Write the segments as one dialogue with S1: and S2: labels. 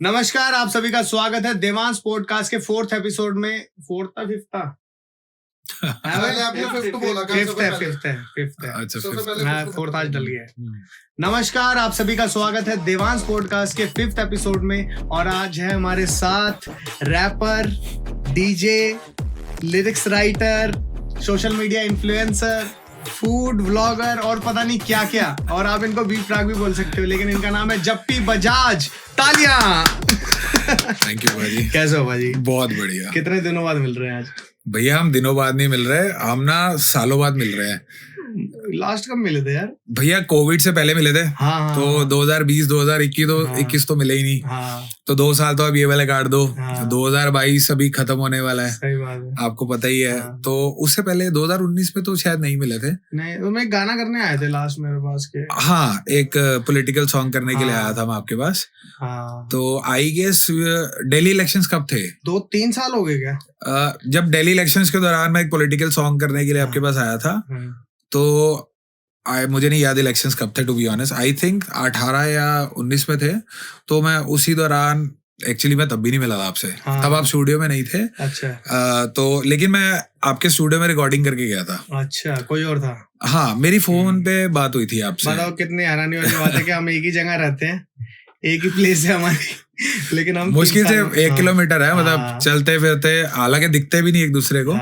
S1: नमस्कार, आप सभी का स्वागत है देवांश पॉडकास्ट के फोर्थ एपिसोड में। फोर्थ था फिफ्थ था? फोर्थ आज डल गया है। नमस्कार, आप सभी का स्वागत है देवांश पॉडकास्ट के फिफ्थ एपिसोड में। और आज है हमारे साथ rapper, DJ, lyrics writer, social media influencer, food vlogger और पता नहीं क्या क्या। और आप इनको बी प्राक भी बोल सकते हो, लेकिन इनका नाम है जप्पी बजाज। तालियां।
S2: थैंक यू भाजी।
S1: कैसे हो भाजी?
S2: बहुत बढ़िया।
S1: कितने दिनों बाद मिल रहे हैं आज?
S2: भैया हम दिनों बाद नहीं मिल रहे, हम ना सालों बाद मिल रहे हैं।
S1: लास्ट कब मिले थे यार?
S2: भैया कोविड से पहले मिले थे।
S1: हाँ,
S2: तो 2020 2021 तो मिले ही नहीं।
S1: हाँ,
S2: तो 2 साल तो अब ये वाले काट दो।
S1: हाँ,
S2: 2022 अभी खत्म होने वाला है।
S1: सही बात है।
S2: आपको पता ही है।
S1: हाँ,
S2: तो उससे पहले 2019 में तो शायद नहीं मिले थे।
S1: नहीं, तो मैं गाना करने आए थे लास्ट मेरे पास के।
S2: हाँ, एक पॉलिटिकल सॉन्ग करने के लिए आया था मैं आपके पास।
S1: हाँ,
S2: तो आई गेस दिल्ली इलेक्शंस कब थे?
S1: 2-3 साल हो गए क्या?
S2: जब दिल्ली इलेक्शंस के दौरान मैं एक पॉलिटिकल सॉन्ग करने के लिए आपके पास आया था। तो मुझे नहीं याद इलेक्शंस कब थे, to be honest. I think 18 या 19 में थे। तो मैं उसी दौरान एक्चुअली मैं तब भी नहीं मिला था आपसे।
S1: हाँ,
S2: तब आप स्टूडियो में नहीं थे।
S1: अच्छा।
S2: तो लेकिन मैं आपके स्टूडियो में रिकॉर्डिंग करके गया था।
S1: अच्छा, कोई और था?
S2: हाँ, मेरी फोन पे बात हुई थी आपसे।
S1: बताओ कितनी हैरानी वाली बात है कि हम एक ही जगह रहते हैं, एक ही प्लेस है हमारी, लेकिन हम
S2: मुश्किल से 1 किलोमीटर है। मतलब चलते फिरते, हालांकि दिखते भी नहीं एक दूसरे को।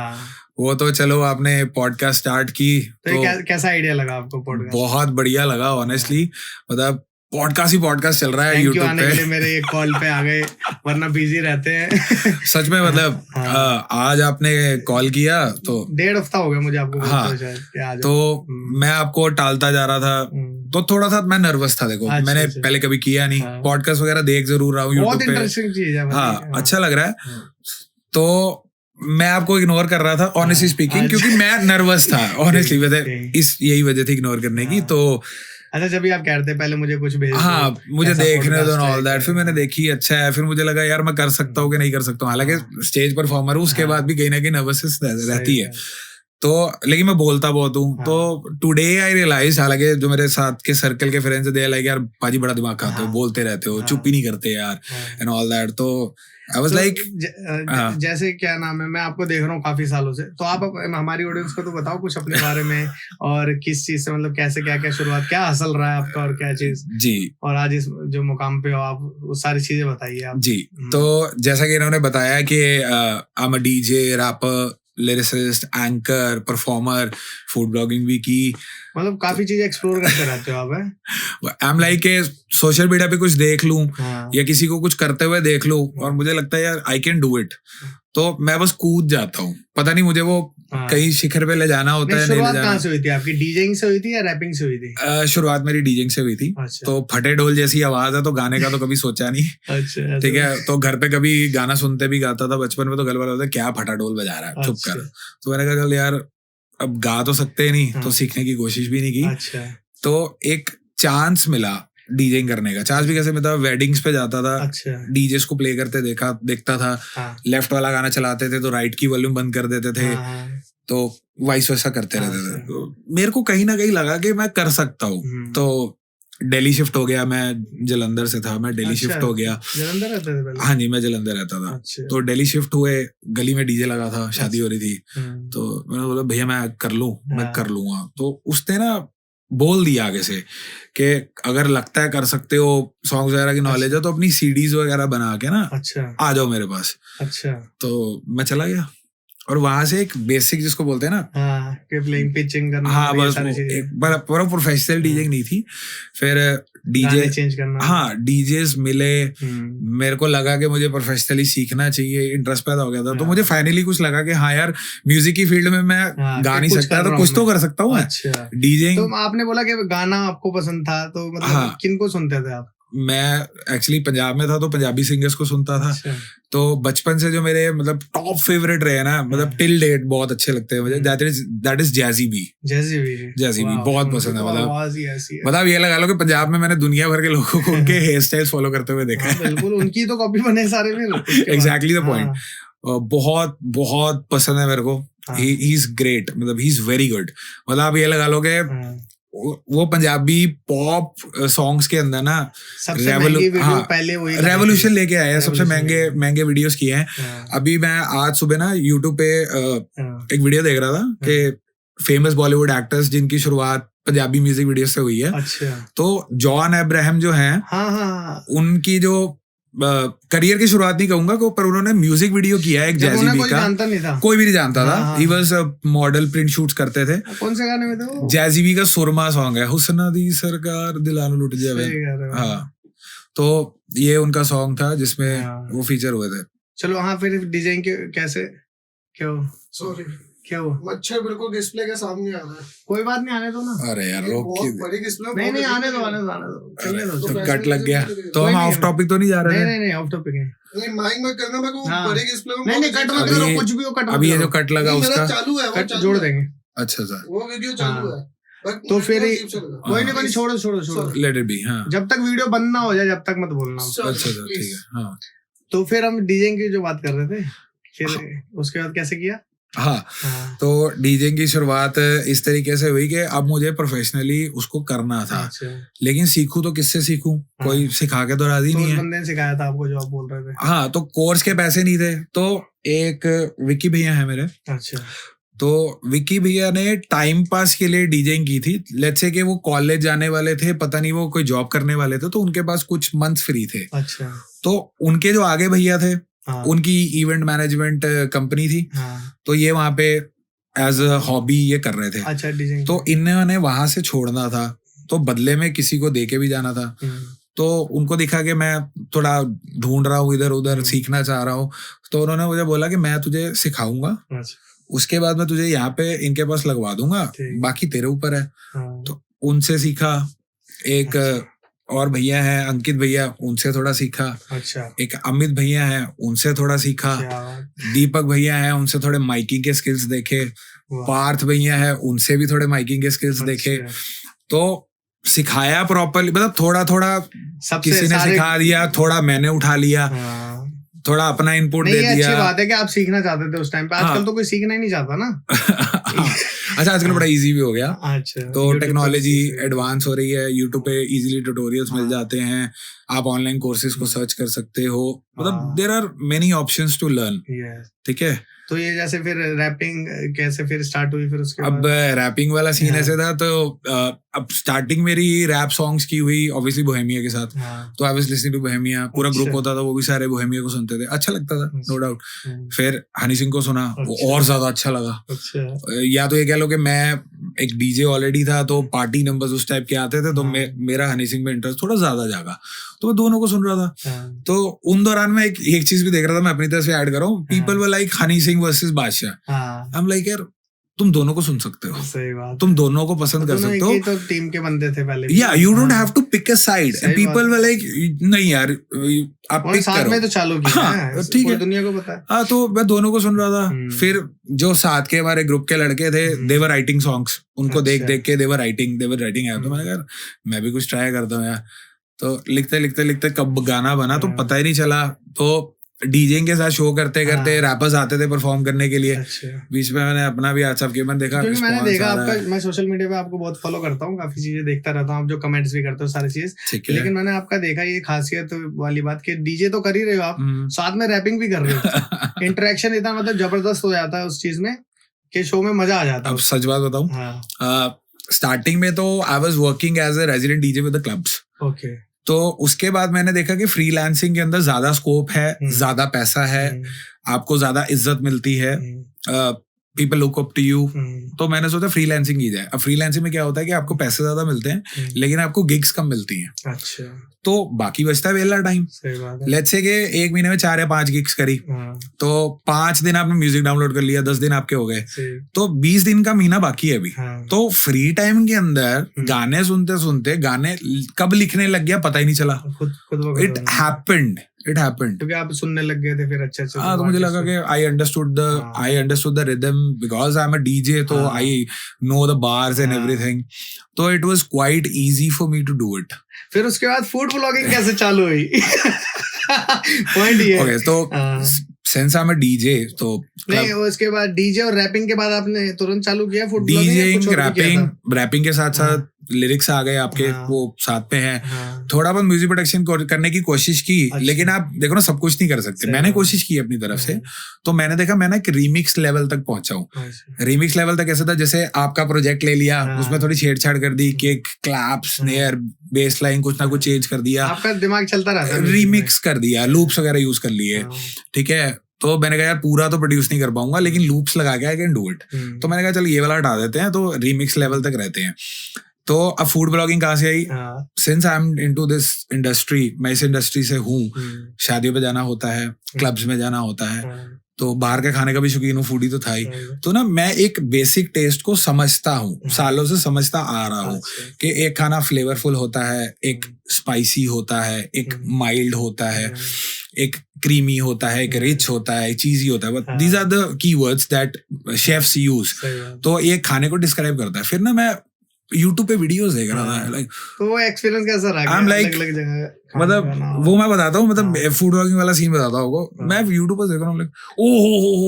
S2: वो तो चलो, आपने पॉडकास्ट स्टार्ट की
S1: तो कैसा आइडिया लगा आपको पॉडकास्ट?
S2: बहुत बढ़िया लगा ऑनेस्टली। मतलब पॉडकास्ट चल रहा है यूट्यूब पे।
S1: आने के लिए मेरे एक कॉल पे आ गए, वरना बिजी रहते हैं।
S2: सच में मतलब आज आपने कॉल किया तो
S1: 1.5 हफ्ता हो गया मुझे आपको।
S2: हाँ, तो मैं आपको टालता जा रहा था। तो थोड़ा सा मैं नर्वस था। देखो, मैंने पहले कभी किया नहीं। पॉडकास्ट वगैरह देख जरूर रहा हूँ यूट्यूब पे।
S1: बहुत इंटरेस्टिंग चीज है।
S2: हाँ, अच्छा लग रहा है। तो मैं आपको इग्नोर कर रहा था ऑनेस्टली स्पीकिंग, क्योंकि मैं नर्वस था ऑनेस्टली। यही वजह थी इग्नोर करने की। तो
S1: अच्छा, जब भी आप कह रहे थे पहले मुझे कुछ भेज,
S2: हाँ, मुझे देखने दो ऑल दैट। फिर मैंने देखी, अच्छा है। फिर मुझे लगा यार मैं कर सकता हूँ कि नहीं कर सकता हूँ। हालांकि स्टेज परफॉर्मर हूँ, उसके बाद भी कहीं ना कहीं नर्वसनेस रहती है। तो लेकिन मैं बोलता बहुत हूँ। तो टुडे आई रियलाइज, हालांकि जो मेरे साथ के सर्कल के फ्रेंड्स दे लाइक यार पाजी बड़ा दिमाग खाते हो, बोलते रहते हो, चुप ही नहीं करते यार एंड ऑल दैट। तो आई वाज लाइक,
S1: जैसे क्या नाम है, मैं आपको देख रहा हूँ काफी सालों से। तो आप हमारी ऑडियंस को तो बताओ कुछ अपने बारे में, और किस चीज से, मतलब कैसे, क्या क्या शुरुआत, क्या हासिल रहा है आपका और क्या चीज
S2: जी, और
S1: आज इस जो मुकाम पे हो आप, वो सारी चीजें बताइए आप
S2: जी। तो जैसा कि इन्होंने बताया कि I am a DJ, rapper, lyricist, anchor, performer, food blogging भी की।
S1: मतलब काफी चीजें एक्सप्लोर करते रहते हो आप।
S2: I am like social media पे कुछ देख लूं या किसी को कुछ करते हुए देख लूं और मुझे लगता है यार आई कैन डू इट, तो मैं बस कूद जाता हूँ। पता नहीं मुझे वो कहीं शिखर पे ले जाना होता है।
S1: शुरुआत कहाँ से हुई थी आपकी? डीजेइंग से हुई थी या रैपिंग से हुई थी?
S2: शुरुआत मेरी डीजेइंग से हुई थी।
S1: अच्छा।
S2: तो फटे ढोल जैसी आवाज है, तो गाने का तो कभी सोचा नहीं।
S1: अच्छा,
S2: ठीक है। तो घर पे कभी गाना सुनते भी गाता था बचपन में, तो घर वाले बोलते क्या फटा ढोल बजा रहा है, चुप कर। तो मैंने कहा चल यार अब गा तो सकते ही नहीं, तो सीखने की कोशिश भी नहीं की।
S1: अच्छा।
S2: तो एक चांस मिला डीजेइंग करने का। चांस भी कैसे मिला? वेडिंग्स पे जाता था।
S1: अच्छा।
S2: डीजेस को प्ले करते देखता था। लेफ्ट वाला गाना चलाते थे तो राइट की वॉल्यूम बंद कर देते थे। तो वाइस वैसा करते रहते थे। तो मेरे को कहीं ना कहीं लगा कि मैं कर सकता हूँ। तो दिल्ली शिफ्ट हो गया। मैं जलंधर से था, मैं दिल्ली शिफ्ट हो गया।
S1: जलंधर रहते थे पहले?
S2: हाँ जी, मैं जलंधर रहता था। तो दिल्ली शिफ्ट हुए, गली में डीजे लगा था, शादी हो रही थी। तो मैंने बोला भैया मैं कर लूं, मैं कर लूंगा। तो उसने ना बोल दिया आगे से कि अगर लगता है कर सकते हो, सॉन्ग्स वगैरह की नॉलेज है, तो अपनी सीडीज वगैरह बना के ना आ जाओ मेरे पास।
S1: अच्छा।
S2: तो मैं चला गया और वहां से एक बेसिक जिसको बोलते हैं ना,
S1: प्लेइंग पिचिंग करना।
S2: हाँ, बस एक बड़ा प्रोफेशनल डीजिंग नहीं थी। फिर डीजे
S1: चेंज करना। हाँ,
S2: डीजेस मिले। मेरे को लगा कि मुझे प्रोफेशनली सीखना चाहिए, इंटरेस्ट पैदा हो गया था। तो मुझे फाइनली कुछ लगा कि हाँ यार म्यूजिक की फील्ड में मैं गा नहीं सकता, तो कुछ तो कर सकता हूँ।
S1: अच्छा।
S2: डीजिंग।
S1: तो आपने बोला कि गाना आपको पसंद था, तो मतलब किनको सुनते थे आप?
S2: मैं एक्चुअली पंजाब में था, तो पंजाबी सिंगर्स को सुनता था। अच्छा। तो बचपन से जो मेरे मतलब टॉप फेवरेट रहे ना, मतलब टिल डेट बहुत अच्छे लगते हैं मुझे, दैट इज जैजी बी बहुत पसंद है। मतलब ये लगा लो कि पंजाब में मैंने दुनिया भर के लोगों को उनके हेयर स्टाइल फॉलो करते हुए देखा है।
S1: बिल्कुल, उनकी तो कॉपी बने सारे में।
S2: Exactly the point. बहुत बहुत पसंद है मेरे को। ही इज ग्रेट, मतलब ही इज वेरी गुड। मतलब आप ये लगा लो कि वो पंजाबी पॉप सॉन्ग्स के अंदर ना
S1: सबसे महंगी वीडियो पहले वही
S2: रेवोल्यूशन लेके आए हैं, सबसे महंगे वीडियोस किए हैं। अभी मैं आज सुबह ना यूट्यूब पे एक वीडियो देख रहा था कि फेमस बॉलीवुड एक्टर्स जिनकी शुरुआत पंजाबी म्यूजिक वीडियो से हुई है।
S1: अच्छा।
S2: तो जॉन अब्राहम जो हैं, उनकी जो करियर की शुरुआत नहीं कहूंगा को, पर उन्होंने म्यूजिक वीडियो किया है एक जैजी बी का, कोई भी नहीं जानता था। He was model, print shoots करते थे।
S1: कौन से गाने में थे वो? जैजी
S2: बी का सुरमा सॉन्ग है, हुस्ना दी सरकार दिलानो लुट जावे। हाँ, तो ये उनका सॉन्ग था जिसमें वो फीचर हुए थे।
S1: चलो हाँ, फिर डिजाइन के कैसे क्या हो?
S3: सॉरी
S1: क्या हुआ?
S3: मच्छर बिल्कुल डिस्प्ले के सामने आ रहा है।
S1: कोई बात नहीं, आने दो ना।
S2: अरे यार रोक के
S3: बड़ी डिस्प्ले।
S1: नहीं आने दो चलने दो।
S2: कट लग गया तो हम ऑफ टॉपिक तो नहीं जा रहे?
S1: नहीं ऑफ टॉपिक है।
S3: नहीं माइक में करना, मैं को बड़ी डिस्प्ले में
S1: नहीं कट मत करो, कुछ भी हो कट।
S2: अभी ये जो कट लगा उसका
S3: चालू है,
S1: कट जोड़ देंगे।
S2: अच्छा सर,
S3: वो वीडियो चालू है।
S1: तो फिर कोई नहीं, छोड़ो
S2: लेट इट बी। हाँ,
S1: जब तक वीडियो बंद ना हो जाए जब तक मत बोलना।
S2: अच्छा सर, ठीक है। हाँ,
S1: तो फिर हम डीजे की जो बात कर रहे थे, फिर उसके बाद कैसे किया?
S2: हाँ, तो डीजे की शुरुआत इस तरीके से हुई कि अब मुझे प्रोफेशनली उसको करना था।
S1: अच्छा।
S2: लेकिन सीखूं तो किससे सीखूं? कोई सिखा के तो राजी नहीं है।
S1: बंदे ने सिखाया था आपको जो आप बोल रहे थे?
S2: हाँ, तो कोर्स के पैसे नहीं थे, तो एक विक्की भैया है मेरे।
S1: अच्छा।
S2: तो विक्की भैया ने टाइम पास के लिए डीजेइंग की थी। लेट्स से कि वो कॉलेज जाने वाले थे, पता नहीं वो कोई जॉब करने वाले थे, तो उनके पास कुछ मंथ्स फ्री थे।
S1: अच्छा।
S2: तो उनके जो आगे भैया थे, उनकी इवेंट मैनेजमेंट कंपनी थी। तो ये वहां पे एज अ हॉबी ये कर रहे थे।
S1: अच्छा,
S2: तो इन्होंने वहां से छोड़ना था, तो बदले में किसी को दे के भी जाना था। तो उनको दिखा कि मैं थोड़ा ढूंढ रहा हूँ, इधर उधर सीखना चाह रहा हूँ। तो उन्होंने मुझे बोला कि मैं तुझे सिखाऊंगा, उसके बाद मैं तुझे यहाँ पे इनके पास लगवा दूंगा, बाकी तेरे ऊपर है। तो उनसे सीखा। एक और भैया हैं अंकित भैया, उनसे थोड़ा सीखा।
S1: अच्छा।
S2: एक अमित भैया हैं, उनसे थोड़ा सीखा। दीपक भैया हैं, उनसे थोड़े माइकिंग के स्किल्स देखे। पार्थ भैया हैं, उनसे भी थोड़े माइकिंग के स्किल्स देखे। तो सिखाया प्रॉपरली, मतलब थोड़ा थोड़ा किसी ने सिखा दिया, थोड़ा मैंने उठा लिया, थोड़ा अपना इनपुट दे दिया।
S1: अच्छी बात है कि आप सीखना चाहते थे उस टाइम पे। आजकल तो कोई सीखना ही नहीं चाहता ना।
S2: अच्छा, आजकल बड़ा इजी भी हो गया।
S1: अच्छा,
S2: तो टेक्नोलॉजी एडवांस हो रही है, यूट्यूब पे इजीली ट्यूटोरियल्स मिल जाते हैं, आप ऑनलाइन कोर्सेज को सर्च कर सकते हो, मतलब there are many options to learn. ठीक है।
S1: तो ये जैसे फिर रैपिंग कैसे फिर स्टार्ट हुई फिर उसके
S2: अब रैपिंग वाला सीन ऐसे था, तो अब स्टार्टिंग मेरी रैप सॉन्ग्स की हुई ऑब्वियसली बोहेमिया के साथ। तो I was listening to Bohemia, पूरा ग्रुप होता था, वो भी सारे बोहेमिया को सुनते थे, अच्छा लगता था, नो डाउट। फिर हनी सिंह को सुना, वो और ज्यादा अच्छा लगा। या तो ये कह लो कि मैं एक डीजे ऑलरेडी था, तो पार्टी नंबर्स उस टाइप के आते थे, तो मेरा हनी सिंह में इंटरेस्ट थोड़ा ज्यादा जागा, तो मैं दोनों को सुन रहा था। तो उन दौरान मैं एक चीज भी देख रहा था, मैं अपनी तरफ से ऐड कर रहा हूँ, people were like Honey Singh versus Badshah. I am like यार तुम दोनों को सुन सकते हो,
S1: सही बात,
S2: तुम दोनों को पसंद कर सकते हो।
S1: तो टीम के बंदे थे पहले।
S2: या you don't have to pick a side, and people were like नहीं यार आप पिक करो,
S1: में तो चालू किया है,
S2: ठीक है,
S1: दुनिया को पता है।
S2: हाँ, तो मैं दोनों को सुन रहा था। फिर जो साथ के हमारे ग्रुप के लड़के थे, दे वर राइटिंग सॉन्ग्स, उनको देख के दे वर राइटिंग है। तो मैंने कहा मैं भी कुछ ट्राई करता हूँ यार। तो लिखते कब गाना बना तो पता ही नहीं चला। तो डीजे के साथ शो करते रैपर्स आते थे परफॉर्म करने के लिए। बीच में मैंने अपना भी आज देखा,
S1: क्योंकि मैंने देखा आपका, मैं सोशल मीडिया पे आपको बहुत फॉलो करता हूँ, काफी चीजें देखता रहता हूँ, आप जो कमेंट्स भी करते हो सारी चीज। लेकिन मैंने आपका देखा ये खासियत वाली बात कि डीजे तो कर ही रहे हो आप, साथ में रैपिंग भी कर रहे हो। इंटरेक्शन इतना मतलब जबरदस्त हो जाता है उस चीज में कि शो में मजा आ जाता है।
S2: अब सच बात बताऊं, स्टार्टिंग में तो I was working as a resident DJ with the clubs.
S1: Okay.
S2: तो उसके बाद मैंने देखा कि फ्रीलांसिंग के अंदर ज्यादा स्कोप है, ज्यादा पैसा है, आपको ज्यादा इज्जत मिलती है, people look up to you. तो मैंने सोचा फ्रीलांसिंग की जाए। अब फ्रीलांसिंग में क्या होता है कि आपको पैसे ज्यादा मिलते हैं, लेकिन आपको गिग्स कम मिलती हैं।
S1: अच्छा।
S2: तो बाकी बचता है वेला टाइम। लेट्स से कि एक महीने में 4 या 5 गिग्स करी, तो 5 दिन आपने म्यूजिक डाउनलोड कर लिया, 10 दिन आपके हो गए, तो 20 दिन का महीना बाकी है अभी। तो फ्री टाइम के अंदर गाने सुनते सुनते गाने कब लिखने लग गया पता ही नहीं चला। इट हैपेंड
S1: क्योंकि आप सुनने लग गए थे फिर अच्छे।
S2: हाँ, तो मुझे लगा कि I understood the rhythm because I am a DJ, तो I know the bars and everything, तो it was quite easy for me to do it.
S1: फिर उसके बाद फूड ब्लॉगिंग कैसे चालू हुई? पॉइंट ये।
S2: ओके, तो since I am a DJ, तो
S1: नहीं, उसके बाद डीजे और रैपिंग के बाद आपने तुरंत चालू किया फूड
S2: ब्लॉगिंग? रैपिंग के साथ साथ लिरिक्स आ गए आपके,
S1: हाँ।
S2: वो साथ पे हैं,
S1: हाँ,
S2: थोड़ा बहुत म्यूजिक प्रोडक्शन करने की कोशिश की,
S1: अच्छा।
S2: लेकिन आप देखो ना सब कुछ नहीं कर सकते।
S1: सही
S2: मैंने
S1: बात।
S2: कोशिश की अपनी तरफ से, तो मैंने देखा मैं ना एक रीमिक्स लेवल तक पहुंचा हूँ।
S1: अच्छा,
S2: रीमिक्स लेवल तक ऐसा था जैसे आपका प्रोजेक्ट ले लिया,
S1: हाँ।
S2: उसमें थोड़ी छेड़छाड़ कर दी, kick, clap, snare, bass line कुछ ना कुछ चेंज कर दिया,
S1: आपका दिमाग चलता रहता है
S2: रीमिक्स कर दिया, लूप्स वगैरह यूज कर लिए,
S1: हाँ,
S2: ठीक है। तो मैंने कहा यार पूरा तो प्रोड्यूस नहीं कर पाऊंगा, लेकिन लूप्स लगा के आई कैन डू इट। तो मैंने कहा चल ये वाला हटा देते हैं, तो रीमिक्स लेवल तक रहते हैं। तो अब फूड ब्लॉगिंग कहाँ से आई?
S1: हाँ,
S2: since I am into this industry, मैं इस इंडस्ट्री से हूँ, शादियों पे जाना होता है, क्लब्स में जाना होता है,
S1: हाँ,
S2: तो बाहर के खाने का भी शौकीन हूँ, फूडी तो था ही।
S1: सही है।
S2: तो ना मैं एक बेसिक टेस्ट को समझता हूँ, सालों से समझता आ रहा हूँ
S1: अच्छा,
S2: कि एक खाना फ्लेवरफुल होता है, एक स्पाइसी होता है, एक माइल्ड होता है, एक क्रीमी होता है, एक रिच होता है, चीजी होता है। These are the keywords that chefs use.
S1: सही बात।
S2: तो ये खाने को डिस्क्राइब करता है। फिर ना मैं यूट्यूब पे वीडियोस देख रहा था, लाइक
S1: तो वो एक्सपीरियंस कैसा रहा?
S2: I'm like-
S1: अलग-अलग जगह खाना
S2: मतलब
S1: खाना
S2: वो मैं बताता हूँ, मतलब
S1: हाँ।
S2: फूड ब्लॉगिंग वाला सीन बताता हूँ। मैं यूट्यूब पर देख रहा हूँ, लाइक ओ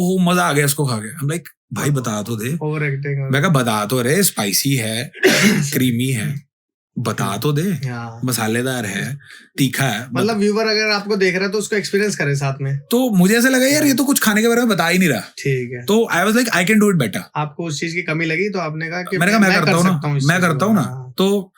S2: हो मजा आ गया इसको खा के। I'm like भाई बता तो दे।
S1: Over acting.
S2: मैं कहा बता तो रहे, स्पाइसी है, क्रीमी है, बता तो दे,
S1: हाँ,
S2: मसालेदार है, तीखा है,
S1: मतलब व्यूवर अगर आपको देख रहा है तो उसको एक्सपीरियंस करे साथ में।
S2: तो मुझे ऐसा लगा यार ये तो कुछ खाने के बारे में बता ही नहीं रहा।
S1: ठीक है।
S2: तो I was like I can do it better.
S1: आपको उस चीज की कमी लगी तो आपने कहा कि
S2: मैंने कहा मैं करता हूँ ना, मैं करता हूँ ना।
S1: हाँ,
S2: तो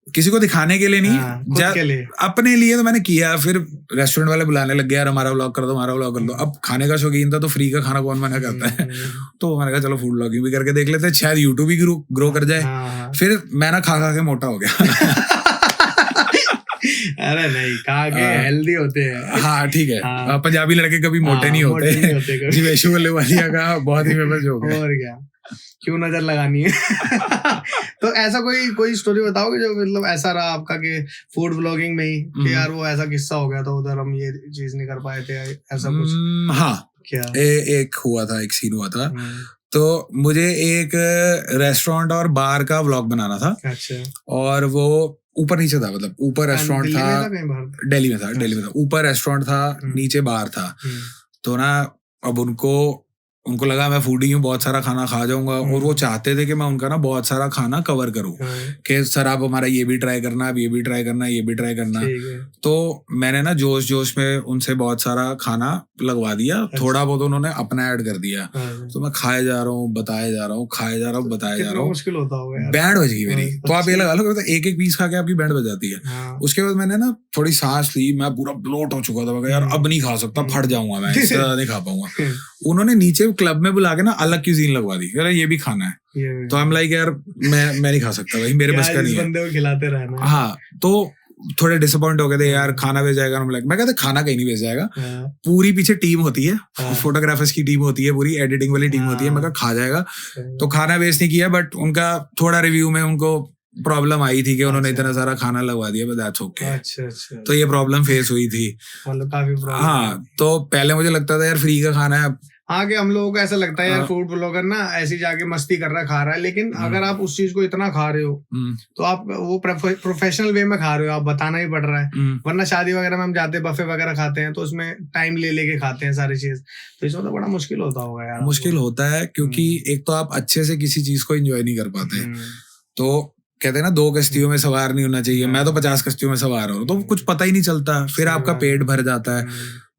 S2: किसी को दिखाने के लिए नहीं,
S1: हाँ, खुद के लिए।
S2: अपने लिए तो मैंने किया। फिर रेस्टोरेंट वाले बुलाने लग गया, यार हमारा व्लॉग कर दो, हमारा व्लॉग कर दो। अब खाने का शौकीन था तो फ्री का खाना कौन मना करता है। तो मैंने कहा चलो फूड ब्लॉगिंग भी करके देख लेते हैं, शायद यूट्यूब भी ग्रो कर जाए।
S1: हाँ।
S2: फिर मैं ना खा के मोटा हो गया।
S1: अरे नहीं, खा के हेल्दी होते हैं।
S2: हाँ ठीक है,
S1: हाँ।
S2: पंजाबी लड़के कभी मोटे नहीं
S1: मोटे नहीं
S2: होते।
S1: होते कभी।
S2: जीवेशु वालिया का बहुत ही फेमस जोक है।
S1: और क्या, क्यों नजर लगानी है। तो ऐसा कोई स्टोरी बताओगे जो मतलब ऐसा रहा आपका कि फूड ब्लॉगिंग में ही कि यार वो ऐसा किस्सा हो गया था, उधर हम ये चीज नहीं कर पाए थे, ऐसा कुछ?
S2: हाँ,
S1: क्या?
S2: एक हुआ था, एक सीन हुआ था। तो मुझे एक रेस्टोरेंट और बार का व्लॉग बनाना था।
S1: अच्छा।
S2: और वो ऊपर नीचे था, मतलब ऊपर रेस्टोरेंट
S1: दिल्ली
S2: था,
S1: में था कहीं बाहर?
S2: दिल्ली में था, दिल्ली में था। ऊपर रेस्टोरेंट था, नीचे बार था। तो ना अब उनको लगा मैं फूडी हूँ, बहुत सारा खाना खा जाऊंगा, और वो चाहते थे कि मैं उनका ना बहुत सारा खाना कवर करूँ, कि सर आप हमारा ये भी ट्राई करना, अब ये भी ट्राई करना, ये भी ट्राई करना। तो मैंने ना जोश में उनसे बहुत सारा खाना लगवा दिया। थोड़ा बहुत उन्होंने अपना ऐड कर दिया। तो मैं खाए जा रहा हूँ, बताए जा रहा हूँ, खाए जा रहा हूँ, बताए जा रहा हूँ।
S1: मुश्किल होता होगा यार।
S2: बैंड बज गई मेरी। तो आप ये लगा लो एक पीस खा के आपकी बैंड बज जाती है। उसके बाद मैंने ना थोड़ी सांस ली, मैं पूरा ब्लोट हो चुका था। यार अब नहीं खा सकता, फट जाऊंगा मैं, इससे ज्यादा नहीं खा पाऊंगा। उन्होंने नीचे क्लब में बुला के ना अलग क्यूजीन लगवा दी, अरे ये भी खाना है। तो हम लाइक यार मैं नहीं खा सकता भाई, मेरे बस का नहीं है।
S1: बंदे को खिलाते रहना।
S2: हाँ, तो थोड़े डिसअपॉइंट हो गए थे यार, खाना भेज जाएगा। मैं कहता खाना कहीं नहीं भेज जाएगा, पूरी पीछे टीम होती है, फोटोग्राफर्स की टीम होती है, पूरी एडिटिंग वाली टीम होती है। मैं कहा खा जाएगा। तो खाना वेस्ट नहीं किया, बट उनका थोड़ा रिव्यू में उनको प्रॉब्लम आई थी कि उन्होंने इतना सारा खाना लगवा दिया, बट दैट्स ओके।
S1: अच्छा।
S2: तो ये प्रॉब्लम फेस हुई थी,
S1: मतलब काफी प्रॉब्लम।
S2: हाँ, तो पहले मुझे लगता था यार फ्री का खाना है।
S1: हाँ, कि हम लोगों को ऐसा लगता है यार फूड ब्लॉगर ना ऐसी जाके मस्ती कर रहा है, खा रहा है, लेकिन अगर आप उस चीज को इतना खा रहे हो तो आप वो प्रोफेशनल वे में खा रहे हो, आप बताना ही पड़ रहा है। वरना शादी वगैरह में हम जाते हैं, बफे वगैरह खाते हैं, तो उसमें टाइम ले लेके खाते हैं सारी चीज। तो इसमें तो बड़ा मुश्किल होता होगा यार।
S2: मुश्किल होता है, क्योंकि एक तो आप अच्छे से किसी चीज को एंजॉय नहीं कर पाते। तो कहते हैं ना 2 कश्तियों में सवार नहीं होना चाहिए। मैं तो 50 कश्तियों में सवार हूँ, तो कुछ पता ही नहीं चलता। फिर आपका पेट भर जाता है।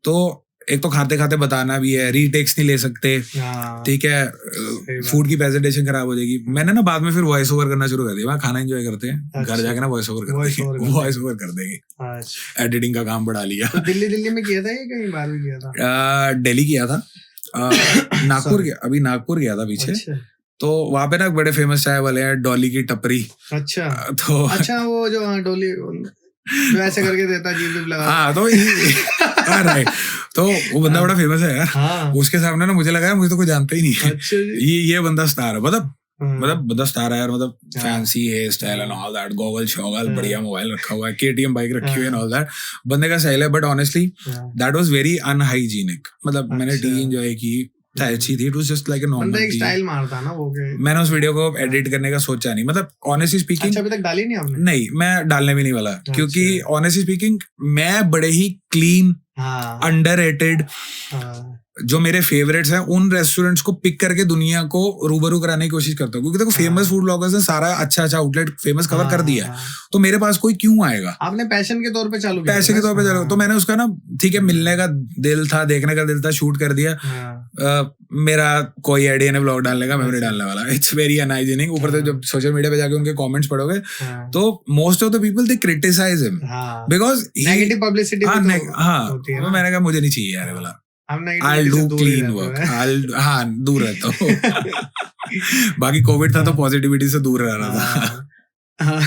S2: तो एक तो खाते खाते बताना भी है, रीटेक्स नहीं ले सकते, ठीक है, फूड की प्रेजेंटेशन खराब हो जाएगी। मैंने ना बाद में फिर वॉइस ओवर करना शुरू कर दिया। मैं खाना एंजॉय करते हैं, घर जाके ना वॉइस ओवर कर देंगे। एडिटिंग का काम बढ़ा लिया।
S1: तो दिल्ली में किया था या कहीं बाहर भी किया था?
S2: दिल्ली किया था, नागपुर गया, अभी नागपुर गया था पीछे। तो वहां पे ना बड़े फेमस चाय वाले हैं, डॉली की टपरी।
S1: अच्छा।
S2: तो
S1: अच्छा, वो जो डॉली जो ऐसे करके देता, जीभ लगा।
S2: हाँ, तो राइट, तो वो बंदा बड़ा फेमस है यार।
S1: हाँ।
S2: उसके सामने ना मुझे लगा मुझे तो कोई जानता ही नहीं है।
S1: अच्छा
S2: ये बंदा स्टार है, मतलब बंदा स्टार है यार, मतलब fancy hair style and all that, goggle shoggle, बढ़िया मोबाइल रखा हुआ है, केटीएम बाइक रखी हुई है एंड ऑल दैट। बंदे का स्टाइल है, but honestly that was very unhygienic. मतलब मैंने टी एंजॉय की, अच्छी थी, it was just like a normal T.
S1: Style मारता ना वो के।
S2: मैंने उस वीडियो को एडिट करने का सोचा नहीं, मतलब ऑनेस्टली स्पीकिंग।
S1: अच्छा, अभी तक डाली नहीं आपने?
S2: नहीं, मैं डालने भी नहीं वाला, क्योंकि ऑनेस्टली स्पीकिंग मैं बड़े ही क्लीन
S1: हाँ
S2: अंडररेटेड,
S1: हाँ
S2: जो मेरे फेवरेट्स हैं उन रेस्टोरेंट्स को पिक करके दुनिया को रूबरू कराने की कोशिश करता हूँ, क्योंकि देखो फेमस फूड ब्लॉगर्स ने सारा अच्छा आउटलेट फेमस कवर कर दिया है, तो मेरे पास कोई क्यों आएगा।
S1: आपने पैशन के तौर पे चालू किया,
S2: पैसे के तौर पे चलो, तो मैंने उसका ना ठीक है मिलने का दिल था, देखने का दिल था, शूट कर दिया। मेरा कोई आइडिया नहीं ब्लॉग डालने का, मैं नहीं डालने वाला, इट्स वेरी अनहाइजीनिक। ऊपर से जब सोशल मीडिया पे जाके उनके कमेंट्स पढ़ोगे तो most of the people they criticize him because
S1: negative publicity.
S2: हाँ तो मैंने कहा मुझे नहीं चाहिए यार वाला, I'll do clean work, हाँ दूर रहता हूँ। बाकी कोविड था तो पॉजिटिविटी से दूर रह रहा था।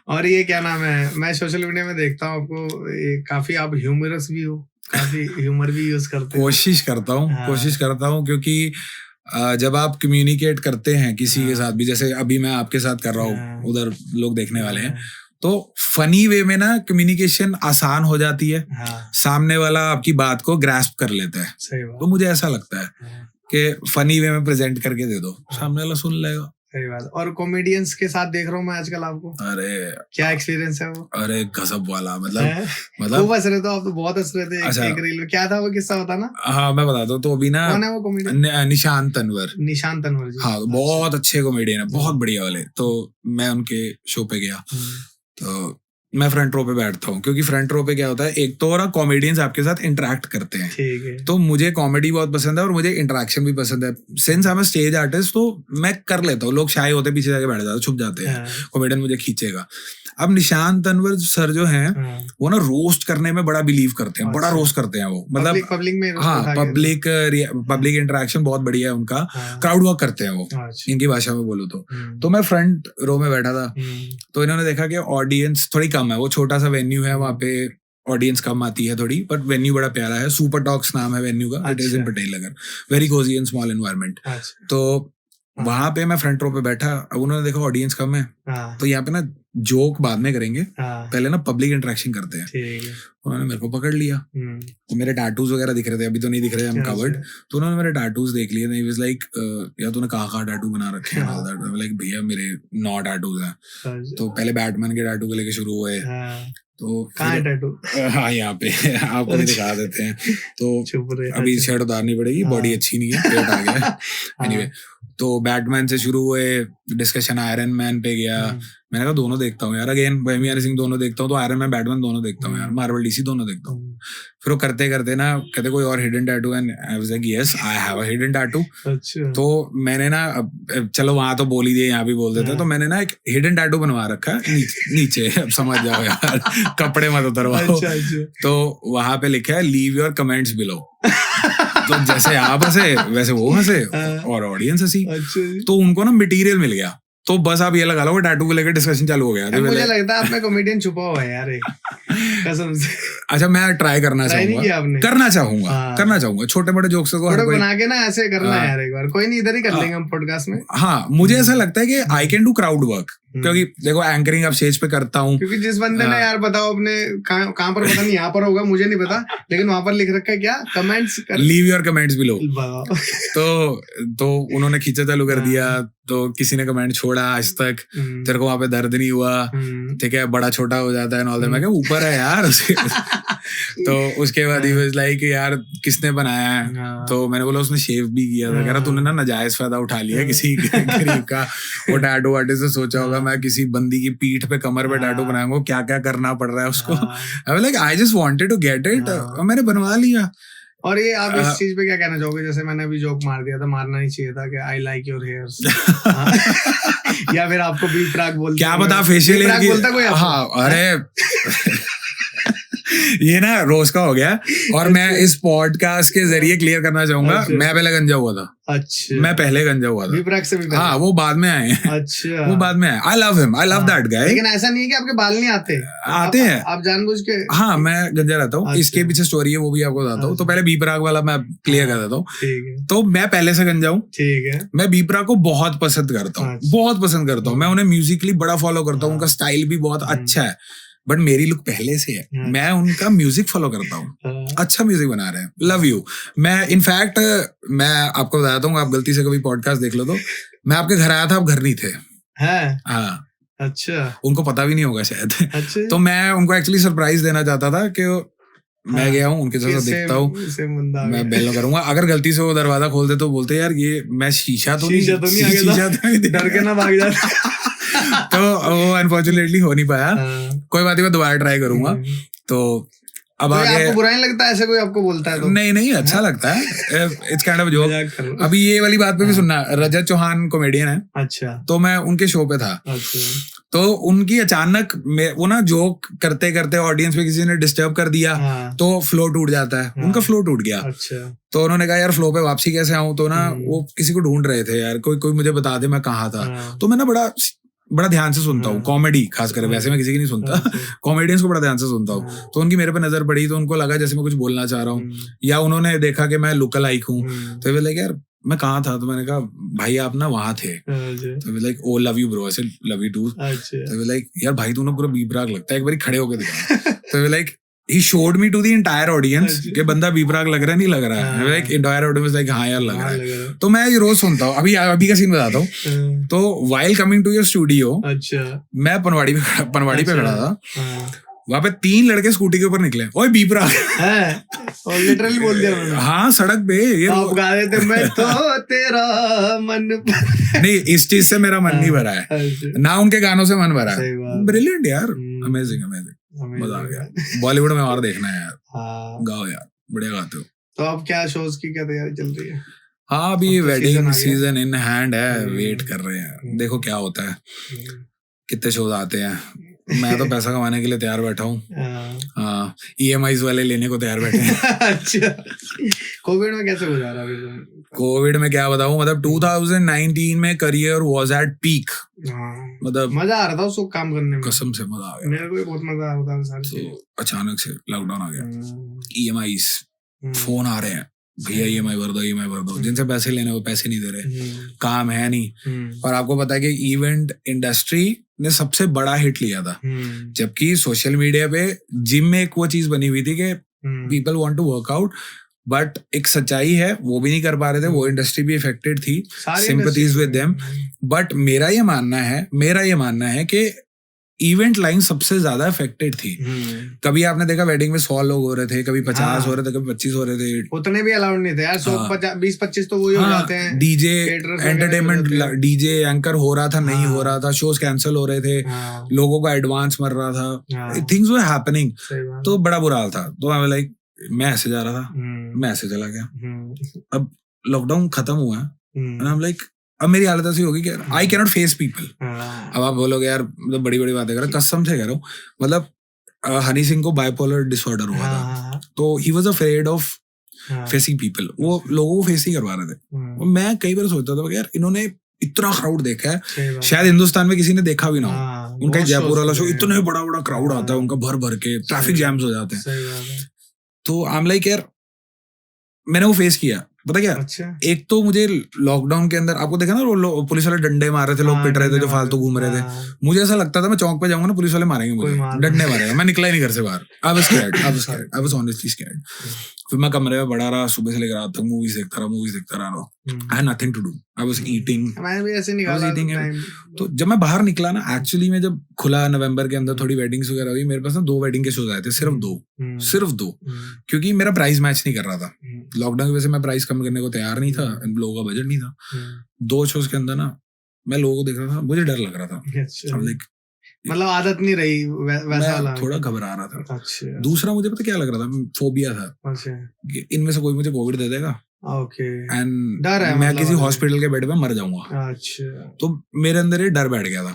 S1: और ये क्या नाम है, मैं सोशल मीडिया में देखता हूँ आपको, ये काफी आप ह्यूमरस भी हो, काफी ह्यूमर भी यूज करते हो।
S2: कोशिश करता हूँ क्योंकि जब आप कम्युनिकेट करते हैं किसी के साथ भी, जैसे अभी मैं आपके साथ कर रहा हूँ, उधर लोग देखने वाले हैं, तो फनी वे में ना कम्युनिकेशन आसान हो जाती है। सामने वाला आपकी बात को ग्रास्प कर लेता है। तो मुझे ऐसा लगता है कि फनी वे में प्रेजेंट करके दे दो, सामने वाला सुन लेगा।
S1: सही बात। और कॉमेडियंस के साथ देख रहा हूँ मैं आजकल आपको,
S2: अरे
S1: क्या एक्सपीरियंस है वो?
S2: अरे गजब वाला, मतलब
S1: खूब हंस रहे थे आप तो, बहुत हंस रहे थे।
S2: अच्छा,
S1: एक रील में क्या था वो किस्सा होता ना?
S2: हाँ मैं बताता हूँ। तो अभी ना
S1: कौन है वो कॉमेडियन?
S2: निशांत तनवर
S1: जी।
S2: हाँ बहुत अच्छे कॉमेडियन है, बहुत बढ़िया वाले। तो मैं उनके शो पे गया, तो मैं फ्रंट रो पे बैठता हूँ, क्योंकि फ्रंट रो पे क्या होता है, एक तो और कॉमेडियंस आपके साथ इंटरेक्ट करते हैं।
S1: ठीक है।
S2: तो मुझे कॉमेडी बहुत पसंद है और मुझे इंटरेक्शन भी पसंद है। Since I am a stage artist तो मैं कर लेता हूँ। लोग शाय होते पीछे जाके बैठ जाते, छुप जाते हैं, कॉमेडियन मुझे खींचेगा। अब निशांत तनवर सर जो हैं वो ना रोस्ट करने में बड़ा बिलीव करते हैं, बड़ा रोस्ट करते हैं वो, मतलब
S1: पब्लिक में।
S2: हाँ पब्लिक इंटरेक्शन बहुत बढ़िया है उनका, क्राउड वर्क करते हैं वो, इनकी भाषा में बोलूँ तो मैं फ्रंट रो में बैठा था, तो इन्होंने देखा कि ऑडियंस थोड़ी कम है, वो छोटा सा वेन्यू है, वहाँ पे ऑडियंस कम आती है थोड़ी, बट वेन्यू बड़ा प्यारा है, सुपर टॉक्स नाम है वेन्यू का, it is in Patel Nagar, very Cozi and small environment. तो वहां पे मैं फ्रंट रो पे बैठा, अब उन्होंने देखा ऑडियंस कम है, तो यहाँ पे ना जोक बाद में करेंगे, पहले ना पब्लिक इंटरेक्शन करते हैं। उन्होंने मेरे को पकड़ लिया, तो मेरे टैटूज वगैरह दिख रहे थे, अभी तो नहीं दिख रहे, हम कवर्ड। तो उन्होंने मेरे टैटूज देख लिए, ही वाज लाइक यार तूने कहाँ टैटू बना रखे हैं? लाइक भैया मेरे 9 टैटूज हैं। तो पहले बैटमैन के टैटू को लेके शुरू हुए, तो
S1: कहाँ है टैटू?
S2: हाँ यहाँ पे आपको भी दिखा देते हैं। तो अभी शर्ट उतारनी पड़ेगी, बॉडी अच्छी नहीं है, पेट आ गया। एनीवे तो बैटमैन से शुरू हुए, डिस्कशन आयरन मैन पे गया। मैंने कहा दोनों देखता हूँ यार, अगेन बोहेमियन रेपसोडी दोनों देखता हूँ, तो आयरन मैन बैटमैन दोनों देखता हूँ यार, मार्वल डीसी दोनों देखता हूँ। फिर वो करते करते ना कहते कोई और हिडन टैटू है, I was like yes I have a hidden tattoo. तो मैंने ना चलो वहां तो बोल ही दिए, यहाँ भी बोल देते, तो मैंने ना एक हिडन टैटू बनवा रखा है नीचे, अब समझ जाओ यार, कपड़े मत उतरवाओ। तो वहां पे लिखा है लीव योर कमेंट्स बिलो। तो जैसे आप हंसे वैसे वो हंसे और ऑडियंस हंसी, तो उनको ना मटेरियल मिल गया। तो बस आप ये लगा लो टैटू को लेकर डिस्कशन चालू हो गया।
S1: मुझे लगता है आप में कॉमेडियन छुपा हुआ है यार, कसम से।
S2: अच्छा मैं ट्राई करना चाहूंगा छोटे मोटे जोक्स को
S1: बना के ना ऐसे करना है यार, एक बार कोई नहीं, इधर ही कर लेंगे हम पॉडकास्ट में।
S2: हाँ मुझे ऐसा लगता है कि I can do crowd work, क्योंकि देखो एंकरिंग अब स्टेज पे करता हूँ,
S1: क्योंकि जिस बंदे ने यार बताओ अपने कहाँ पर, पता नहीं यहाँ पर होगा मुझे नहीं पता, लेकिन वहां पर लिख रखा है क्या, comments leave your comments below.
S2: तो उन्होंने खींचा चालू कर दिया, तो किसी ने कमेंट छोड़ा आज तक तेरे को वहां पे दर्द नहीं हुआ, ठीक है, बड़ा छोटा हो जाता है नॉल, मैं क्या ऊपर है यार। तो उसके बाद ही वाज लाइक यार किसने बनाया है? तो मैंने बोला उसने शेव भी किया था। कह रहा तूने ना नाजायज फायदा उठा लिया किसी गरीब का। वो टैटू आर्टिस्ट ने सोचा होगा मैं किसी बंदी की पीठ पे कमर पे टैटू बनाऊंगा, क्या क्या करना पड़ रहा है उसको। Like I just wanted to get it, मैंने बनवा लिया।
S1: और ये आप इस चीज पे क्या कहना चाहोगे? जैसे मैंने अभी जोक मार दिया था, मारना नहीं चाहिए था कि आई लाइक योर हेयर्स, या फिर आपको बी फ्रैग बोलते,
S2: क्या पता फेशियल
S1: बोलता कोई?
S2: हाँ अरे ये ना रोज का हो गया। और मैं इस पॉडकास्ट के जरिए क्लियर करना चाहूंगा, मैं पहले गंजा हुआ था।
S1: अच्छा,
S2: मैं पहले गंजा हुआ था।
S1: से भी
S2: हाँ वो बाद में आए।
S1: अच्छा,
S2: वो बाद में आए। I love him, I love that guy.
S1: लेकिन ऐसा नहीं है कि आपके बाल नहीं आते
S2: हैं,
S1: आप जानबूझ के।
S2: हाँ मैं गंजा रहता हूँ। इसके पीछे स्टोरी है, वो भी आपको बताता हूँ। तो पहले बीपराग वाला मैं क्लियर कर देता हूँ। तो मैं पहले से गंजा हूँ, ठीक है। मैं बीपराग को बहुत पसंद करता हूँ, बहुत पसंद करता हूँ। मैं उन्हें म्यूजिकली बड़ा फॉलो करता हूँ, उनका स्टाइल भी बहुत अच्छा है, बट मेरी लुक पहले से है। मैं उनका म्यूजिक फॉलो करता हूँ, अच्छा म्यूजिक बना रहे हैं, लव यू। मैं इनफैक्ट मैं आपको बताता हूँ, आप गलती से कभी पॉडकास्ट देख लो तो मैं आपके घर आया था, आप घर नहीं थे। हाँ अच्छा, उनको पता भी नहीं होगा शायद। अच्छा। तो मैं उनको एक्चुअली सरप्राइज देना चाहता था कि मैं गया हूँ उनके साथ देखता हूँ, मैं बेल करूंगा, अगर गलती से वो दरवाजा खोल दे तो बोलते यार ये मैं शीशा तो नहीं
S1: डर के ना भाग जाता।
S2: तो वो अनफॉर्चुनेटली हो नहीं पाया, कोई बात नहीं, मैं दोबारा ट्राई करूंगा। तो अब आगे
S1: आपको बुरा नहीं लगता ऐसे कोई आपको बोलता है तो?
S2: नहीं अच्छा लगता है, इट्स काइंड ऑफ जोक। अभी ये वाली बात पे भी सुनना, रजत चौहान कॉमेडियन है,
S1: अच्छा,
S2: तो मैं उनके शो पे था, तो उनकी अचानक वो ना जोक करते करते ऑडियंस में किसी ने डिस्टर्ब कर दिया, तो फ्लो टूट जाता है, उनका फ्लो टूट गया। तो उन्होंने कहा यार फ्लो पे वापसी कैसे आऊं, तो ना वो किसी को ढूंढ रहे थे यार, कोई मुझे बता दे मैं कहाँ था। तो मैं ना बड़ा ध्यान से सुनता हूँ कॉमेडी, खासकर वैसे मैं किसी की नहीं सुनता, कॉमेडियंस को बड़ा ध्यान से सुनता हूँ। तो उनकी मेरे पे नजर पड़ी, तो उनको लगा जैसे मैं कुछ बोलना चाह रहा हूँ, या उन्होंने देखा कि मैं लुक अलाइक हूँ, तो वे लाइक यार मैं कहाँ था, तो मैंने कहा भाई आप ना वहां थे, तो वे like oh love you bro, ऐसे लव यू टू, तो वे लाइक यार भाई तू ना पूरा बीबराग लगता है, एक बार खड़े होकर दिखा। तो वे like he showed me to the entire audience कि बंदा बीबराग लग रहा है नहीं लग रहा है, like entire audience like हाँ यार लग रहा है। तो मैं ये रोज सुनता हूँ, अभी का सीन बताता हूँ। तो while coming to your studio, मैं पनवाड़ी पे खड़ा था, वहाँ पे 3 लड़के स्कूटी के ऊपर निकले, ओए बीबराग,
S1: और लिटरली बोल दिया उन्होंने? हाँ
S2: सड़क पे ये
S1: आप गा रहे थे मैं तो तेरा मन
S2: नहीं, इस चीज से मेरा मन नहीं भरा है ना, उनके गानों से मन भरा है। ब्रिलियंट यार, अमेजिंग मजा आ गया। बॉलीवुड में और देखना है यार, गाओ यार, बढ़िया गाते हो।
S1: तो अब क्या शोज की क्या तैयारी चल रही है?
S2: हाँ अभी वेडिंग सीजन इन हैंड है, वेट कर रहे हैं, देखो क्या होता है, कितने शोज आते हैं। मैं तो पैसा कमाने के लिए तैयार बैठा हूँ, हाँ EMIs वाले लेने को तैयार बैठे हैं।
S1: अच्छा, कोविड में कैसे गुजारा?
S2: कोविड में क्या बताऊँ, मतलब 2019 में करियर वाज एट पीक, मतलब
S1: मजा आ रहा था उसको काम करने में,
S2: कसम से मजा आ गया,
S1: मेरे को भी बहुत मजा आ रहा था।
S2: तो अचानक से लॉकडाउन आ गया, EMIs फोन आ रहे हैं, भैया EMI भर दो, जिनसे पैसे लेने वो पैसे नहीं दे रहे, काम है नहीं। और आपको पता है कि इवेंट इंडस्ट्री ने सबसे बड़ा हिट लिया था, जबकि सोशल मीडिया पे जिम में एक वो चीज बनी हुई थी कि people want to work out, but एक सच्चाई है वो भी नहीं कर पा रहे थे, वो इंडस्ट्री भी इफेक्टेड थी, सिंपैथीज विद देम। बट मेरा ये मानना है कि इवेंट लाइन सबसे ज्यादा इफेक्टेड थी। कभी आपने देखा वेडिंग में 100 लोग हो रहे थे, कभी 50 हो रहे थे, कभी 25 हो रहे थे, उतने भी अलाउड नहीं थे यार, 20-25 तो वही हो जाते हैं। डीजे एंटरटेनमेंट, डीजे एंकर हो रहा था, नहीं हो रहा था, शोज कैंसिल हो रहे थे, लोगों का एडवांस मर रहा था, थिंग्स वर हैपनिंग, तो बड़ा बुरा हाल था। तो मैं लाइक मैं ऐसे जा रहा था, मैं ऐसे चला गया। अब लॉकडाउन खत्म हुआ है, लाइक अब मेरी हालत ऐसी होगी कि I can not face people. अब आप बोलोगे यार मतलब बड़ी बड़ी बातें कर रहे, कसम से कह रहा हूँ, मतलब हनी सिंह को बाइपोलर डिसऑर्डर हुआ था, तो he was afraid of facing people, वो लोगों को फेस ही करवा रहे थे। मैं कई बार सोचता था यार इन्होंने इतना क्राउड देखा है, शायद हिंदुस्तान में किसी ने देखा भी ना हो। उनका जयपुर वाला शो इतना बड़ा क्राउड आता है, उनका भर के ट्रैफिक जैम्स हो जाते हैं। तो आई एम लाइक यार मैंने वो फेस किया, पता क्या? अच्छा। एक तो मुझे लॉकडाउन के अंदर आपको देखा ना वो पुलिस वाले डंडे मार रहे थे, लोग पिट रहे थे जो फालतू घूम रहे थे, मुझे ऐसा लगता था मैं चौक पे जाऊंगा ना पुलिस वाले मारेंगे मुझे, डंडे मारेगा, मैं निकला ही नहीं घर से बाहर। I was honestly scared. फिर मैं कमरे में बड़ा रहा, सुबह से लेकर रात तक मूवीज देखता रहा। I had nothing to do, I was eating, मैं भी ऐसे निकाला टाइम। तो जब मैं बाहर निकला ना, एक्चुअली में जब खुला नवंबर के अंदर थोड़ी वेडिंग्स वगैरह हुई, मेरे पास ना 2 वेडिंग के शोज आए थे, सिर्फ दो, क्योंकि मेरा प्राइस मैच नहीं कर रहा था। लॉकडाउन की वजह से मैं प्राइस कम करने को तैयार नहीं था, लोगों का बजट नहीं था। 2 शोज के अंदर ना मैं लोगों को देख रहा था, मुझे डर लग रहा था, मतलब आदत नहीं रही वैसा वाला, थोड़ा घबरा रहा था। अच्छा। दूसरा मुझे पता क्या लग रहा था, फोबिया था। अच्छा। कि इनमें से कोई मुझे कोविड दे देगा, ओके, एंड डर है, मैं किसी हॉस्पिटल के बेड पे मर जाऊंगा। अच्छा। तो मेरे अंदर ये डर बैठ गया था।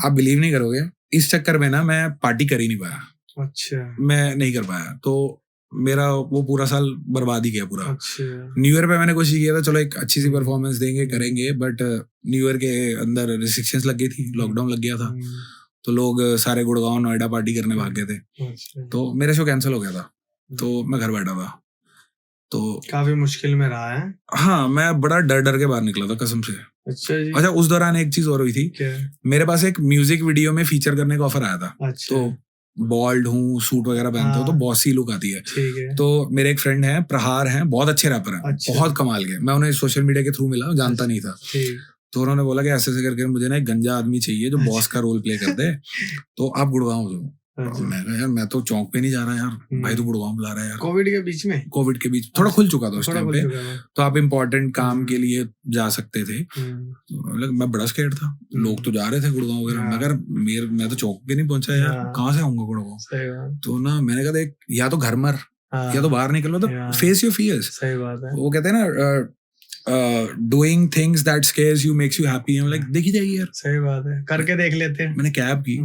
S2: आप बिलीव नहीं करोगे, इस चक्कर में ना मैं पार्टी कर ही नहीं पाया। अच्छा। मैं नहीं कर पाया, तो मेरा वो पूरा साल बर्बाद ही गया पूरा। अच्छा। न्यू ईयर पे मैंने कोशिश किया था, चलो एक अच्छी सी परफॉर्मेंस देंगे, करेंगे, बट न्यू ईयर के अंदर रिस्ट्रिक्शंस लग गई थी, लॉकडाउन लग गया था, तो लोग सारे गुड़गांव नोएडा पार्टी करने भाग गए थे। अच्छा। तो मेरा शो कैंसिल हो गया था, तो मैं घर बैठा था, तो काफी मुश्किल में रहा है। हाँ, मैं बड़ा डर के बाहर निकला था कसम से। अच्छा जी। अच्छा, उस दौरान एक चीज और हुई थी, मेरे पास एक म्यूजिक वीडियो में फीचर करने का ऑफर आया था। अच्छा। तो बॉल्ड हूँ, सूट वगैरह पहनता हूँ, तो बॉसी लुक आती है। ठीक है। तो मेरे एक फ्रेंड हैं, प्रहार हैं, बहुत अच्छे रैपर हैं। अच्छा। बहुत कमाल के, मैं उन्हें सोशल मीडिया के थ्रू मिला, जानता नहीं था। तो उन्होंने बोला कि ऐसे करके मुझे ना एक गंजा आदमी चाहिए जो बॉस का रोल प्ले कर दे, तो आप गुड़गांव जाओ। मैं कहा यार मैं तो चौक पे नहीं जा रहा यार, भाई तो गुड़गांव बुला रहा है यार।
S1: कोविड के बीच में,
S2: कोविड के बीच थोड़ा खुल चुका था उस
S1: थोड़ा
S2: टाइम
S1: खुल
S2: पे,
S1: चुका है।
S2: तो आप इम्पोर्टेंट काम के लिए जा सकते थे। मतलब मैं बड़ा स्कैर्ड था, लोग तो जा रहे थे गुड़गांव वगैरह, मैं कहा मैं तो चौक पे नहीं पहुंचा यार, कहाँ से आऊंगा गुड़गांव। तो ना मैंने कहा देख, या तो घर मर या तो बाहर निकलो, तो फेस योर फियर्स।
S1: सही बात है।
S2: वो कहते हैं ना doing things that scares you makes you happy. Like देखी जाएगी यार,
S1: सही बात है, करके देख लेते हैं।
S2: मैंने कैब की,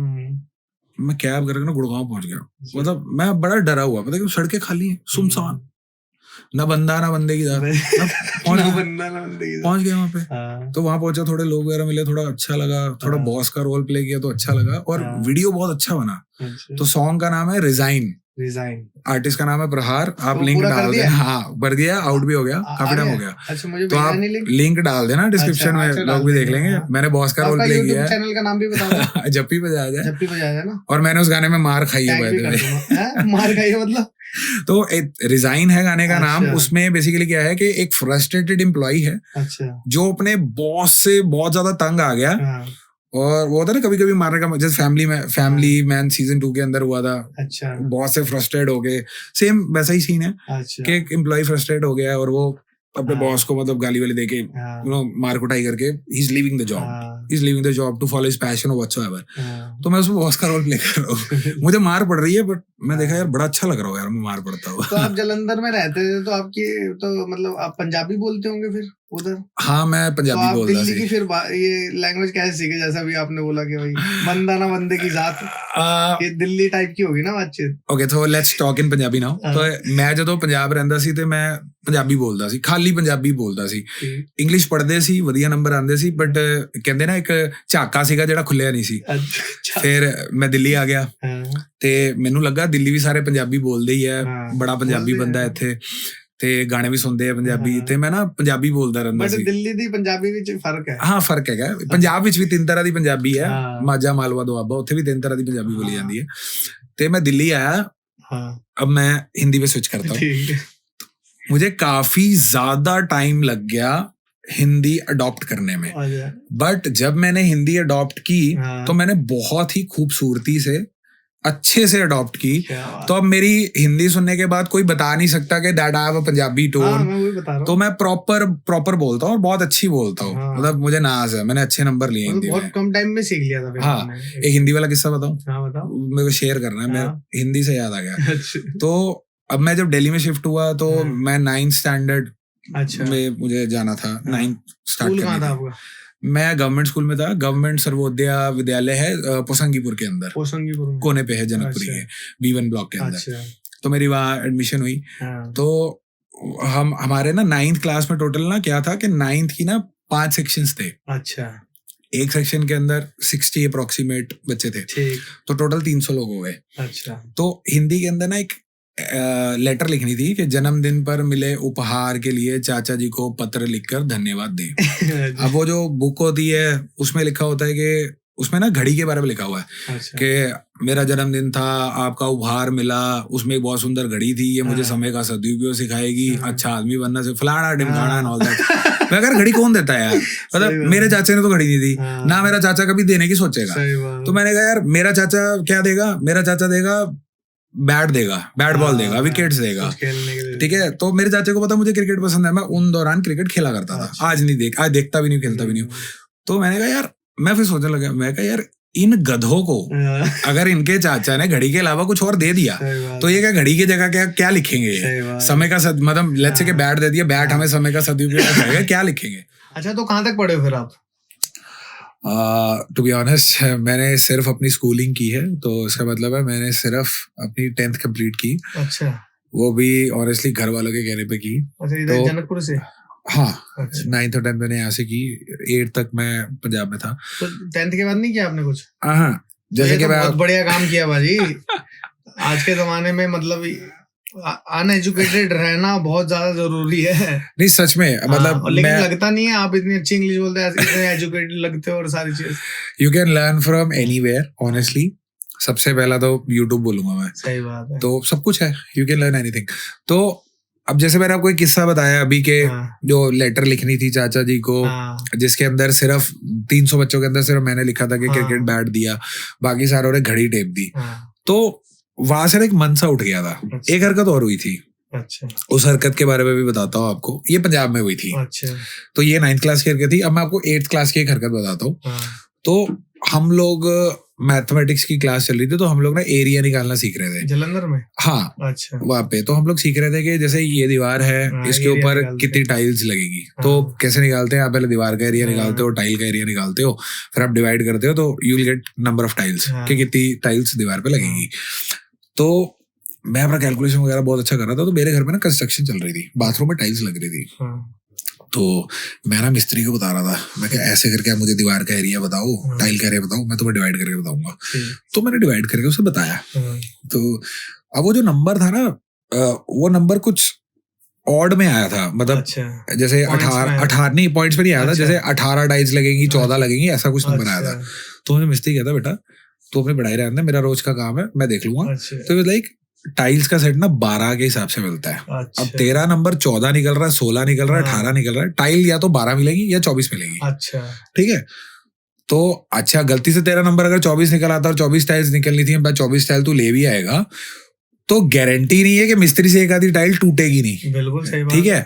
S2: मैं कैब करके ना गुड़गांव पहुंच गया। मतलब मैं बड़ा डरा हुआ, पता है सड़कें खाली हैं, सुनसान, ना बंदा ना बंदे की जात, पहुंच गया वहां पे। तो वहां पहुंचा, थोड़े लोग वगैरह मिले, थोड़ा अच्छा लगा, थोड़ा बॉस का रोल प्ले किया तो अच्छा लगा, और वीडियो बहुत अच्छा बना। तो सॉन्ग का नाम है रिजाइन, आर्टिस्ट का नाम है प्रहार। आप लिंक डाल देना। हाँ, भर दिया, आउट भी हो गया, काफी टाइम हो गया।
S1: अच्छा, मुझे
S2: तो आप लिंक डाल देना डिस्क्रिप्शन में, लोग भी देख लेंगे। मैंने बॉस का रोल प्ले किया है।
S1: चैनल का नाम भी बता दो।
S2: जप्पी बजाया जाए,
S1: जप्पी बजाया जाए ना।
S2: और मैंने उस गाने में मार खाई है,
S1: मार खाई है मतलब।
S2: तो रिजाइन है गाने का नाम। उसमें बेसिकली क्या है कि एक फ्रस्ट्रेटेड एम्प्लॉय है जो अपने बॉस से बहुत ज्यादा तंग आ गया, और वो होता है ना कभी कभी मारने का, जैसे फैमिली मैन सीजन 2 के अंदर हुआ था। अच्छा, बॉस से फ्रस्ट्रेट हो गए, सेम वैसा ही सीन है। अच्छा, कि एक एम्प्लॉय फ्रस्ट्रेट हो गया और वो अपने बॉस को मतलब गाली वाली देके मार कुटाई करके ही is leaving the job to follow his passion और व्हाटसोएवर। तो मैं उसमें बॉस का रोल प्ले कर रहा हूँ। मुझे मार पड़ रही है, बट मैं देखा यार बड़ा अच्छा लग रहा है यार, मैं मार पड़ता हूँ।
S1: तो आप जालंधर में रहते थे, तो आपकी तो मतलब आप पंजाबी बोलते होंगे फिर उधर?
S2: हाँ, मैं पंजाबी बोलता
S1: था। दिल्ली की फिर ये लैंग्वेज कैसे सीखे? जैसा भी आपने बोला कि भाई बंदा ना बंदे की जात, ये दिल्ली टाइप की होगी ना बातचीत।
S2: ओके, तो let's talk in Punjabi now. तो मैं ਜਦੋਂ ਪੰਜਾਬ ਰਹਿੰਦਾ ਸੀ ਤੇ ਮੈਂ ਪੰਜਾਬੀ ਬੋਲਦਾ ਸੀ, ਖਾਲੀ ਪੰਜਾਬੀ ਬੋਲਦਾ ਸੀ। ਇੰਗਲਿਸ਼ ਪੜ੍ਹਦੇ ਸੀ, ਵਧੀਆ ਨੰਬਰ ਆਉਂਦੇ ਸੀ, ਬਟ ਕਹਿੰਦੇ ਨਾ ਇੱਕ ਝਾਕਾ ਸੀਗਾ ਜਿਹੜਾ ਖੁੱਲਿਆ ਨਹੀਂ ਸੀ। ਫਿਰ ਮੈਂ ਦਿੱਲੀ ਆ ਗਿਆ ਤੇ ਮੈਨੂੰ ਲੱਗਾ ਦਿੱਲੀ ਵੀ ਸਾਰੇ ਪੰਜਾਬੀ ਬੋਲਦੇ ਹੀ ਹੈ, ਬੜਾ ਪੰਜਾਬੀ ਬੰਦਾ ਇੱਥੇ, ਤੇ ਗਾਣੇ ਵੀ ਸੁਣਦੇ ਆ ਪੰਜਾਬੀ, ਤੇ ਮੈਂ ਨਾ ਪੰਜਾਬੀ ਬੋਲਦਾ ਰਹਿੰਦਾ ਸੀ।
S1: ਦਿੱਲੀ ਦੀ ਪੰਜਾਬੀ ਵਿੱਚ ਫਰਕ ਹੈ।
S2: ਹਾਂ, ਫਰਕ ਹੈਗਾ। ਪੰਜਾਬ ਵਿੱਚ ਵੀ 3 ਤਰ੍ਹਾਂ ਦੀ ਪੰਜਾਬੀ ਹੈ, ਮਾਝਾ, ਮਾਲਵਾ, ਦੁਆਬਾ, ਉੱਥੇ ਵੀ 3 ਤਰ੍ਹਾਂ ਦੀ ਪੰਜਾਬੀ ਬੋਲੀ ਜਾਂਦੀ ਹੈ। ਤੇ मैं दिल्ली आया, अब मैं हिंदी में स्विच करता हूँ। मुझे काफी ज्यादा टाइम लग गया हिंदी अडॉप्ट करने में, बट जब मैंने हिंदी अडॉप्ट की तो मैंने बहुत ही खूबसूरती से अच्छे से अडॉप्ट की। तो अब मेरी हिंदी सुनने के बाद कोई बता नहीं सकता कि that I have a Punjabi tone. तो मैं प्रॉपर बोलता हूँ और बहुत अच्छी बोलता हूँ। मतलब मुझे नाज है, मैंने अच्छे नंबर लिए हिंदी में, बहुत
S1: कम टाइम में सीख लिया था।
S2: हाँ, एक हिंदी वाला किस्सा बताऊँ? मेरे को शेयर करना है, मैं हिंदी से याद आ गया। तो अब मैं जब दिल्ली में शिफ्ट हुआ तो मैं 9th स्टैंडर्ड में मुझे जाना था। 9th स्टार्ट करना था। मैं गवर्नमेंट स्कूल में था, गवर्नमेंट सर्वोदय विद्यालय है पोसंगीपुर के अंदर, कोने पे है, जनकपुरी के B1 ब्लॉक के अंदर। तो मेरी वहाँ एडमिशन हुई। तो हमारे ना 9th क्लास में टोटल ना क्या था कि 9th की ना 5 सेक्शंस थे। अच्छा, एक सेक्शन के अंदर 60 अप्रोक्सीमेट बच्चे थे, तो टोटल 300 लोग हो गए। अच्छा, तो हिंदी के अंदर ना एक लेटर लिखनी थी कि जन्मदिन पर मिले उपहार के लिए चाचा जी को पत्र लिखकर धन्यवाद दें। अब वो जो बुक होती है उसमें लिखा होता है कि उसमें ना घड़ी के बारे में लिखा हुआ है कि मेरा जन्मदिन था, आपका उपहार मिला, उसमें एक बहुत सुंदर घड़ी थी, ये मुझे समय का सदुपयोग सिखाएगी, अच्छा आदमी बनना से फलाना ढिमकाना एंड ऑल दैट। मैं अगर घड़ी कौन देता है यार, मतलब मेरे चाचा ने तो घड़ी नहीं दी ना, मेरा चाचा कभी देने की सोचेगा। तो मैंने कहा यार मेरा चाचा क्या देगा, मेरा चाचा देगा बैट देगा, बैट बॉल देगा, विकेट्स देगा, ठीक है। तो मेरे चाचे को पता मुझे क्रिकेट पसंद है, मैं उन दौरान क्रिकेट खेला करता था। आज देखता भी नहीं, खेलता भी नहीं हूँ। तो मैंने कहा यार, मैं फिर सोचने लगा, मैं कहा यार इन गधों को अगर इनके चाचा ने घड़ी के अलावा कुछ और दे दिया तो ये क्या घड़ी की जगह क्या लिखेंगे, समय का मतलब लेट्स से कि बैट दे दिया, बैट हमें समय का सदुपयोग करेगा, क्या लिखेंगे। अच्छा, तो कहाँ तक पढ़े फिर आप? टू बी ऑनेस्ट मैंने सिर्फ अपनी स्कूलिंग की है, तो इसका मतलब है मैंने सिर्फ अपनी 10th कंप्लीट की। अच्छा, वो भी ऑनेस्टली घर वालों के कहने पे की। अच्छा, इधर तो, जनकपुर से? हाँ, 9th और 10th मैंने यहाँ से की, 8th तक मैं पंजाब में था। तो 10th के बाद नहीं किया आपने कुछ? हाँ, जैसे कि बहुत बढ़िया काम किया भाजी। आज के जमाने में मतलब अनएजुकेटेड रहना बहुत ज्यादा जरूरी है। नहीं सच में, मतलब लेकिन लगता नहीं है आप इतनी अच्छी इंग्लिश बोलते हैं, इतने एजुकेटेड लगते हो और सारी चीज। You can learn from anywhere honestly. सबसे पहला तो यूट्यूब बोलूंगा मैं। सही बात है। तो सब कुछ है, यू कैन लर्न एनीथिंग। तो अब जैसे मैंने आपको एक किस्सा बताया अभी के जो लेटर लिखनी थी चाचा जी को, जिसके अंदर सिर्फ 300 बच्चों के अंदर सिर्फ मैंने लिखा था कि क्रिकेट बैट दिया, बाकी सारों ने घड़ी टेप दी। तो वहां से एक मन सा उठ गया था।
S1: अच्छा।
S2: एक हरकत और हुई थी,
S1: अच्छा
S2: उस हरकत के बारे में भी बताता हूँ आपको। ये पंजाब में हुई थी।
S1: अच्छा
S2: तो ये 9th क्लास की हरकत थी। अब मैं आपको 8th क्लास की एक हरकत बताता हूँ।
S1: हाँ,
S2: तो हम लोग मैथमेटिक्स की क्लास चल रही थी, तो हम लोग ना एरिया निकालना सीख रहे थे।
S1: जलंधर में।
S2: हाँ,
S1: अच्छा
S2: वहाँ पे तो हम लोग सीख रहे थे कि जैसे ये दीवार है,
S1: हाँ,
S2: इसके
S1: एरिया
S2: ऊपर
S1: निकालते
S2: कितनी
S1: हैं।
S2: टाइल्स लगेगी। तो
S1: हाँ।
S2: कैसे निकालते हैं, आप पहले दीवार का एरिया
S1: हाँ।
S2: निकालते हो, टाइल का एरिया निकालते हो, फिर आप डिवाइड करते हो, तो you will get number of tiles
S1: हाँ।
S2: कि कितनी टाइल्स दीवार पे लगेगी। तो मैं अपना कैलकुलेशन वगैरह बहुत अच्छा कर रहा था। तो मेरे घर में ना कंस्ट्रक्शन चल रही थी, बाथरूम में टाइल्स लग रही थी।
S1: हाँ,
S2: तो मैं ना मिस्त्री को बता रहा था, मैं क्या ऐसे करके आप मुझे दीवार का एरिया बताओ,
S1: हाँ।
S2: टाइल का एरिया बताओ, मैं तुम्हें डिवाइड करके बताऊंगा।
S1: ठीक।
S2: तो मैंने डिवाइड करके उसे बताया।
S1: हाँ,
S2: तो अब वो जो नंबर था ना, वो नंबर कुछ ऑड में आया था, मतलब
S1: अच्छा
S2: जैसे
S1: Points में आया।
S2: 18 नहीं, पॉइंट्स पे नहीं आया था।
S1: अच्छा।
S2: जैसे 18 टाइल्स लगेंगी, 14
S1: अच्छा।
S2: लगेंगी, ऐसा कुछ नंबर आया था।
S1: अच्छा
S2: तो मुझे मिस्त्री कहता, बेटा तू अपनी पढ़ाई रहने दे, मेरा रोज का काम है, मैं देख लूंगा।
S1: अच्छा
S2: तो लाइक टाइल्स का सेट ना 12 के हिसाब से मिलता है।
S1: अच्छा
S2: अब तेरा नंबर 14 निकल रहा है, 16 निकल रहा है,
S1: हाँ।
S2: 18 निकल रहा है, टाइल या तो 12 मिलेगी या 24 मिलेगी।
S1: अच्छा
S2: ठीक है। तो अच्छा, गलती से तेरा नंबर अगर 24 निकल आता और 24 टाइल्स निकलनी थी, 24 टाइल तू ले भी आएगा, तो गारंटी नहीं है कि मिस्त्री से एक आधी टाइल टूटेगी नहीं।
S1: बिल्कुल सही बात।
S2: ठीक है।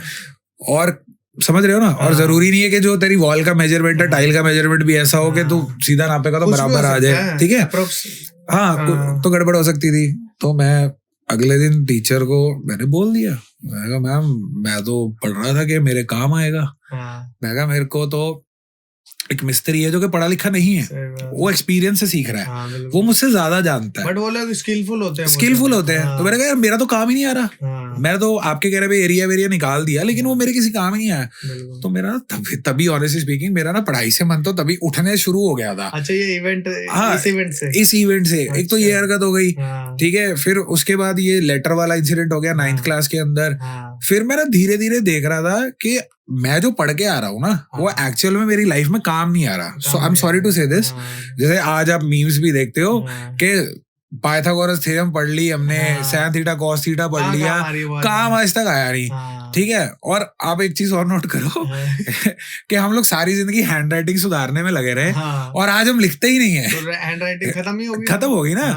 S2: और समझ रहे हो ना। और
S1: हाँ।
S2: जरूरी नहीं है कि जो तेरी वॉल का मेजरमेंट है,
S1: हाँ।
S2: टाइल का मेजरमेंट भी ऐसा हो कि तू
S1: हाँ।
S2: सीधा नापेगा तो
S1: कुछ भी
S2: बराबर
S1: हो
S2: आ
S1: सकता
S2: जाए। ठीक है।
S1: Approx-
S2: हाँ,
S1: हाँ।
S2: तो गड़बड़ हो सकती थी। तो मैं अगले दिन टीचर को मैंने बोल दिया, मैंने कहा मैम मैं तो पढ़ रहा था कि मेरे काम आएगा।
S1: हाँ,
S2: मैं कहा मेरे को तो एक मिस्त्री है जो कि पढ़ा लिखा नहीं है,
S1: सही बात।
S2: वो एक्सपीरियंस से सीख रहा है,
S1: हाँ, बिल्कुल।
S2: वो मुझसे ज्यादा जानता है,
S1: बट वो लोग स्किलफुल होते हैं।
S2: स्किलफुल होते हैं। तो मैंने कहा यार मेरा तो काम ही नहीं आ रहा,
S1: हाँ,
S2: मैं तो आपके कह रहे पे एरिया वेरिया निकाल दिया, लेकिन वो मेरे किसी काम ही नहीं आया।
S1: बिल्कुल।
S2: तो मेरा तभी ऑनेस्टली स्पीकिंग मेरा ना पढ़ाई से मन तो तभी उठने शुरू हो गया था।
S1: अच्छा ये इवेंट,
S2: हाँ,
S1: इस इवेंट से
S2: इस इवेंट से एक तो ये
S1: अच्छा।
S2: हरकत हो गई।
S1: हाँ,
S2: ठीक है। फिर उसके बाद ये लेटर वाला इंसिडेंट हो गया 9th क्लास के अंदर।
S1: हाँ,
S2: फिर मैं ना धीरे धीरे देख रहा था कि मैं जो पढ़ के आ रहा हूँ ना, वो एक्चुअल में मेरी लाइफ में काम नहीं आ रहा। सो आई एम सॉरी टू से दिस। जैसे आज आप मीम्स भी देखते हो कि पाइथागोरस थ्योरम पढ़ ली हमने, sin थीटा cos थीटा पढ़ लिया, काम आज तक आया नहीं। ठीक है। और आप एक चीज और नोट करो कि हम लोग सारी जिंदगी हैंड राइटिंग सुधारने में लगे रहे, और आज हम लिखते ही नहीं है।
S1: हैंड राइटिंग खत्म ही होगी,
S2: खत्म हो गई ना।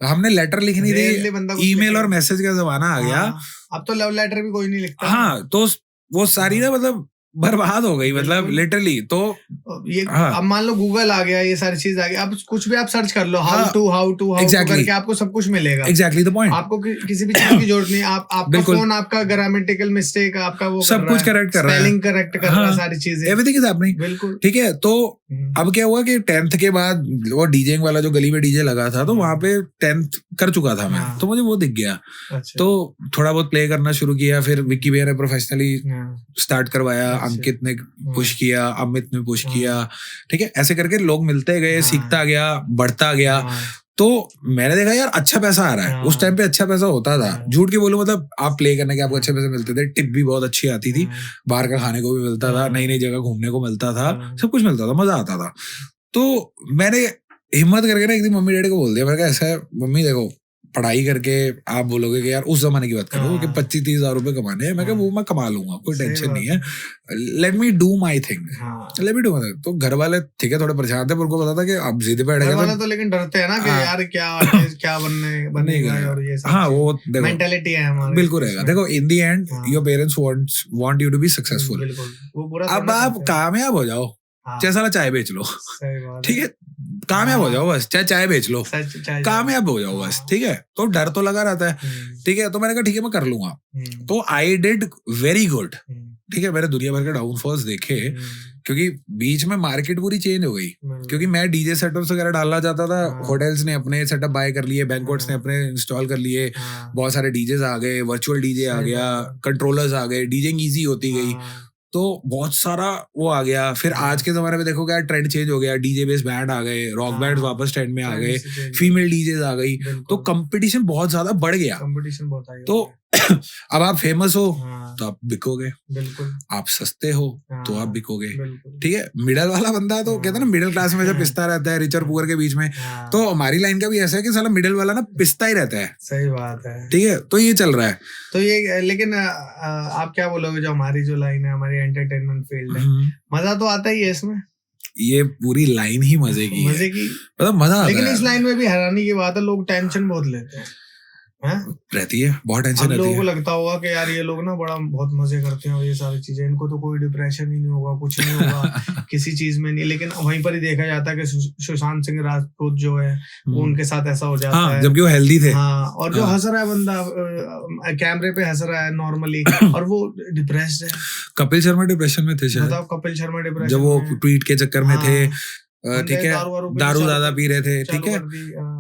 S2: हमने लेटर लिखनी थी, ईमेल और मैसेज का जमाना आ गया।
S1: अब तो लव लेटर भी कोई नहीं लिखता।
S2: हाँ, तो वो सारी ना मतलब बर्बाद हो गई, मतलब लिटरली। तो
S1: ये अब मान लो गूगल आ गया, ये सारी चीज आ गई, अब कुछ भी आप सर्च कर लो, हाउ टू करके आपको सब कुछ मिलेगा।
S2: Exactly the point.
S1: आपको किसी भी चीज की जरूरत नहीं। आपका फोन आपका ग्रामेटिकल मिस्टेक आपका वो
S2: सब कुछ करेक्ट कर रहा है,
S1: स्पेलिंग करेक्ट कर रहा है, सारी चीजें,
S2: एवरीथिंग इज हैपनिंग।
S1: बिल्कुल।
S2: ठीक है। तो अब क्या हुआ कि 10th के बाद वो डीजेइंग वाला जो गली में डीजे लगा था, तो वहां पे 10th कर चुका था मैं, तो मुझे वो दिख गया। तो थोड़ा बहुत प्ले करना शुरू किया। फिर विक्की भैया ने प्रोफेशनली स्टार्ट करवाया, अंकित ने पुश किया, अमित ने पुश किया। ठीक है। ऐसे करके लोग मिलते गए, सीखता गया, बढ़ता गया। तो मैंने देखा यार अच्छा पैसा आ रहा है। उस टाइम पे अच्छा पैसा होता था, झूठ की बोलूं, मतलब आप प्ले करने के आपको अच्छे पैसे मिलते थे, टिप भी बहुत अच्छी आती थी, बाहर का खाने को भी मिलता था, नई नई जगह घूमने को मिलता था, सब कुछ मिलता था, मजा आता था। तो मैंने हिम्मत करके ना एक दिन मम्मी डैडी को बोल दिया, मैंने कहा ऐसा है मम्मी देखो, पढ़ाई करके आप बोलोगे कि यार उस जमाने की बात करो कि 25-30 हजार रुपए कमाने हैं, मैं कहा वो मैं कमा लूंगा, कोई टेंशन नहीं है, let me do my thing, let me do my thing. तो घर वाले ठीक है थोड़े परेशान थे, पर उनको पता था कि अब जिद पे अड़ गया
S1: तो, लेकिन डरते हैं ना कि यार क्या बनेगा, और ये
S2: हाँ वो देखो
S1: मेंटालिटी है हमारी,
S2: बिल्कुल रहेगा। देखो in the end your parents want you to be successful. अब आप कामयाब हो जाओ, चाहे साला चाय बेच लो, ठीक है, कामयाब हो जाओ बस, चाहे चाय बेच लो, कामयाब हो जाओ बस। ठीक है। तो डर तो लगा रहता है। ठीक है। तो मैंने कहा ठीक है मैं कर लूंगा। तो आई डिड वेरी गुड। ठीक है। मैंने दुनिया भर के डाउनफॉल्स देखे, क्योंकि बीच में मार्केट पूरी चेंज हो गई, क्योंकि मैं डीजे सेटअप्स वगैरह डालना चाहता था, होटल्स ने अपने सेटअप बाय कर लिए, बैंक्वेट्स ने अपने इंस्टॉल कर लिए, बहुत सारे डीजेस आ गए, वर्चुअल डीजे आ गया, कंट्रोलर्स आ गए, डीजेइंग इजी होती गई, तो बहुत सारा वो आ गया। फिर आज के जमाने में देखो क्या ट्रेंड चेंज हो गया, डीजे बेस बैंड आ गए, रॉक बैंड वापस ट्रेंड में आ गए, फीमेल डीजेस आ गई, तो कंपटीशन बहुत ज्यादा बढ़ गया।
S1: कंपटीशन बहुत आ गया।
S2: तो अब आप फेमस हो तो आप बिकोगे,
S1: बिल्कुल,
S2: आप सस्ते हो तो आप बिकोगे। ठीक है। मिडिल वाला बंदा तो कहता है ना, मिडिल क्लास में जब पिसता रहता है रिच और पुअर के बीच में, तो हमारी लाइन का भी ऐसा है कि साला मिडिल वाला ना पिसता ही रहता है।
S1: सही बात है।
S2: ठीक है। तो ये चल रहा है।
S1: तो ये लेकिन आप क्या बोलोगे, जो हमारी जो लाइन है, हमारी एंटरटेनमेंट फील्ड है, मजा तो आता ही है इसमें।
S2: ये पूरी लाइन ही मजे की है,
S1: मजे की,
S2: मतलब मजा आता
S1: लेकिन
S2: है
S1: इस लाइन में भी हैरानी की बात है, लोग टेंशन बहुत लेते हैं,
S2: रहती है, बहुत टेंशन
S1: हम
S2: रहती
S1: लोगों को
S2: है।
S1: लगता होगा कि यार ये लोग ना बड़ा बहुत मजे करते हैं और ये सारी चीजें, इनको तो कोई डिप्रेशन ही नहीं होगा, कुछ नहीं होगा किसी चीज में नहीं, लेकिन वहीं पर ही देखा जाता है कि सुशांत सिंह राजपूत जो है वो उनके साथ ऐसा हो जाता है,
S2: जबकि वो हेल्दी थे।
S1: हाँ, और जो हंस रहा है बंदा कैमरे पे हंस रहा है नॉर्मली और वो डिप्रेस्ड है।
S2: कपिल शर्मा डिप्रेशन में थे शायद,
S1: बताओ, कपिल शर्मा डिप्रेशन
S2: जब वो ट्वीट के चक्कर में थे, ठीक है, दारू ज्यादा पी रहे थे, ठीक है,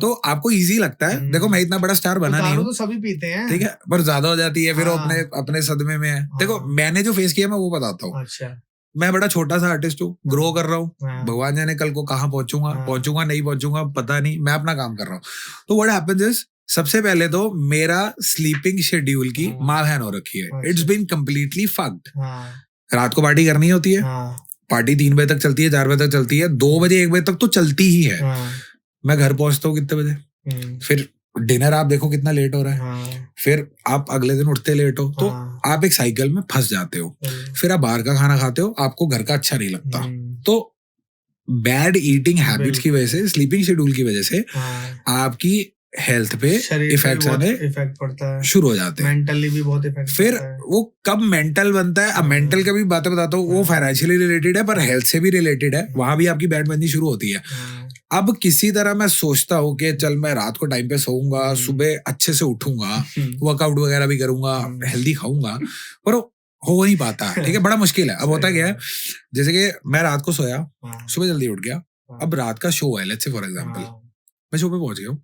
S2: तो आपको इजी लगता है, देखो मैं इतना बड़ा स्टार बना नहीं हूँ,
S1: तो सभी पीते हैं,
S2: ठीक है, पर ज्यादा हो जाती है, फिर वो अपने सदमे में है। देखो मैंने जो फेस किया मैं वो बताता हूँ।
S1: अच्छा,
S2: मैं बड़ा छोटा सा आर्टिस्ट हूँ, ग्रो कर रहा हूँ, भगवान जाने कल को कहाँ पहुंचूंगा नहीं पहुंचूंगा पता नहीं, मैं अपना काम कर रहा हूँ। तो व्हाट हैपेंस इज, सबसे पहले तो मेरा स्लीपिंग शेड्यूल की माँ बहन हो रखी है, इट्स बीन कम्प्लीटली फक्ड। रात को पार्टी करनी होती है, पार्टी 3 बजे तक चलती है, 4 बजे तक चलती है, 2 बजे 1 बजे तक तो चलती ही है। मैं घर पहुंचता हूँ कितने बजे, फिर डिनर आप देखो कितना लेट हो रहा है, फिर आप अगले दिन उठते लेट हो, तो आप एक साइकिल में फंस जाते हो। फिर आप बाहर का खाना खाते हो, आपको घर का अच्छा नहीं लगता, तो बैड ईटिंग हैबिट्स की वजह से, स्लीपिंग शेड्यूल की वजह से आपकी हेल्थ पे इफेक्ट आने
S1: पड़ता है,
S2: शुरू हो जाते हैं,
S1: मेंटली भी बहुत इफेक्ट।
S2: फिर वो कब मेंटल बनता है, अब मेंटल का भी बातें बताता हूँ, वो फाइनेंशियली रिलेटेड है पर हेल्थ से भी रिलेटेड है, वहां भी आपकी बैड बननी शुरू होती है। अब किसी तरह मैं सोचता हूँ कि चल मैं रात को टाइम पे सोऊंगा, सुबह अच्छे से उठूंगा, वर्कआउट वगैरह भी करूंगा, हेल्दी खाऊंगा, पर हो नहीं पाता, ठीक है, बड़ा मुश्किल है। अब होता क्या है, जैसे कि मैं रात को सोया, सुबह जल्दी उठ गया, अब रात का शो है, लेट्स से फॉर एग्जांपल मैं शो पे पहुंच गया हूँ,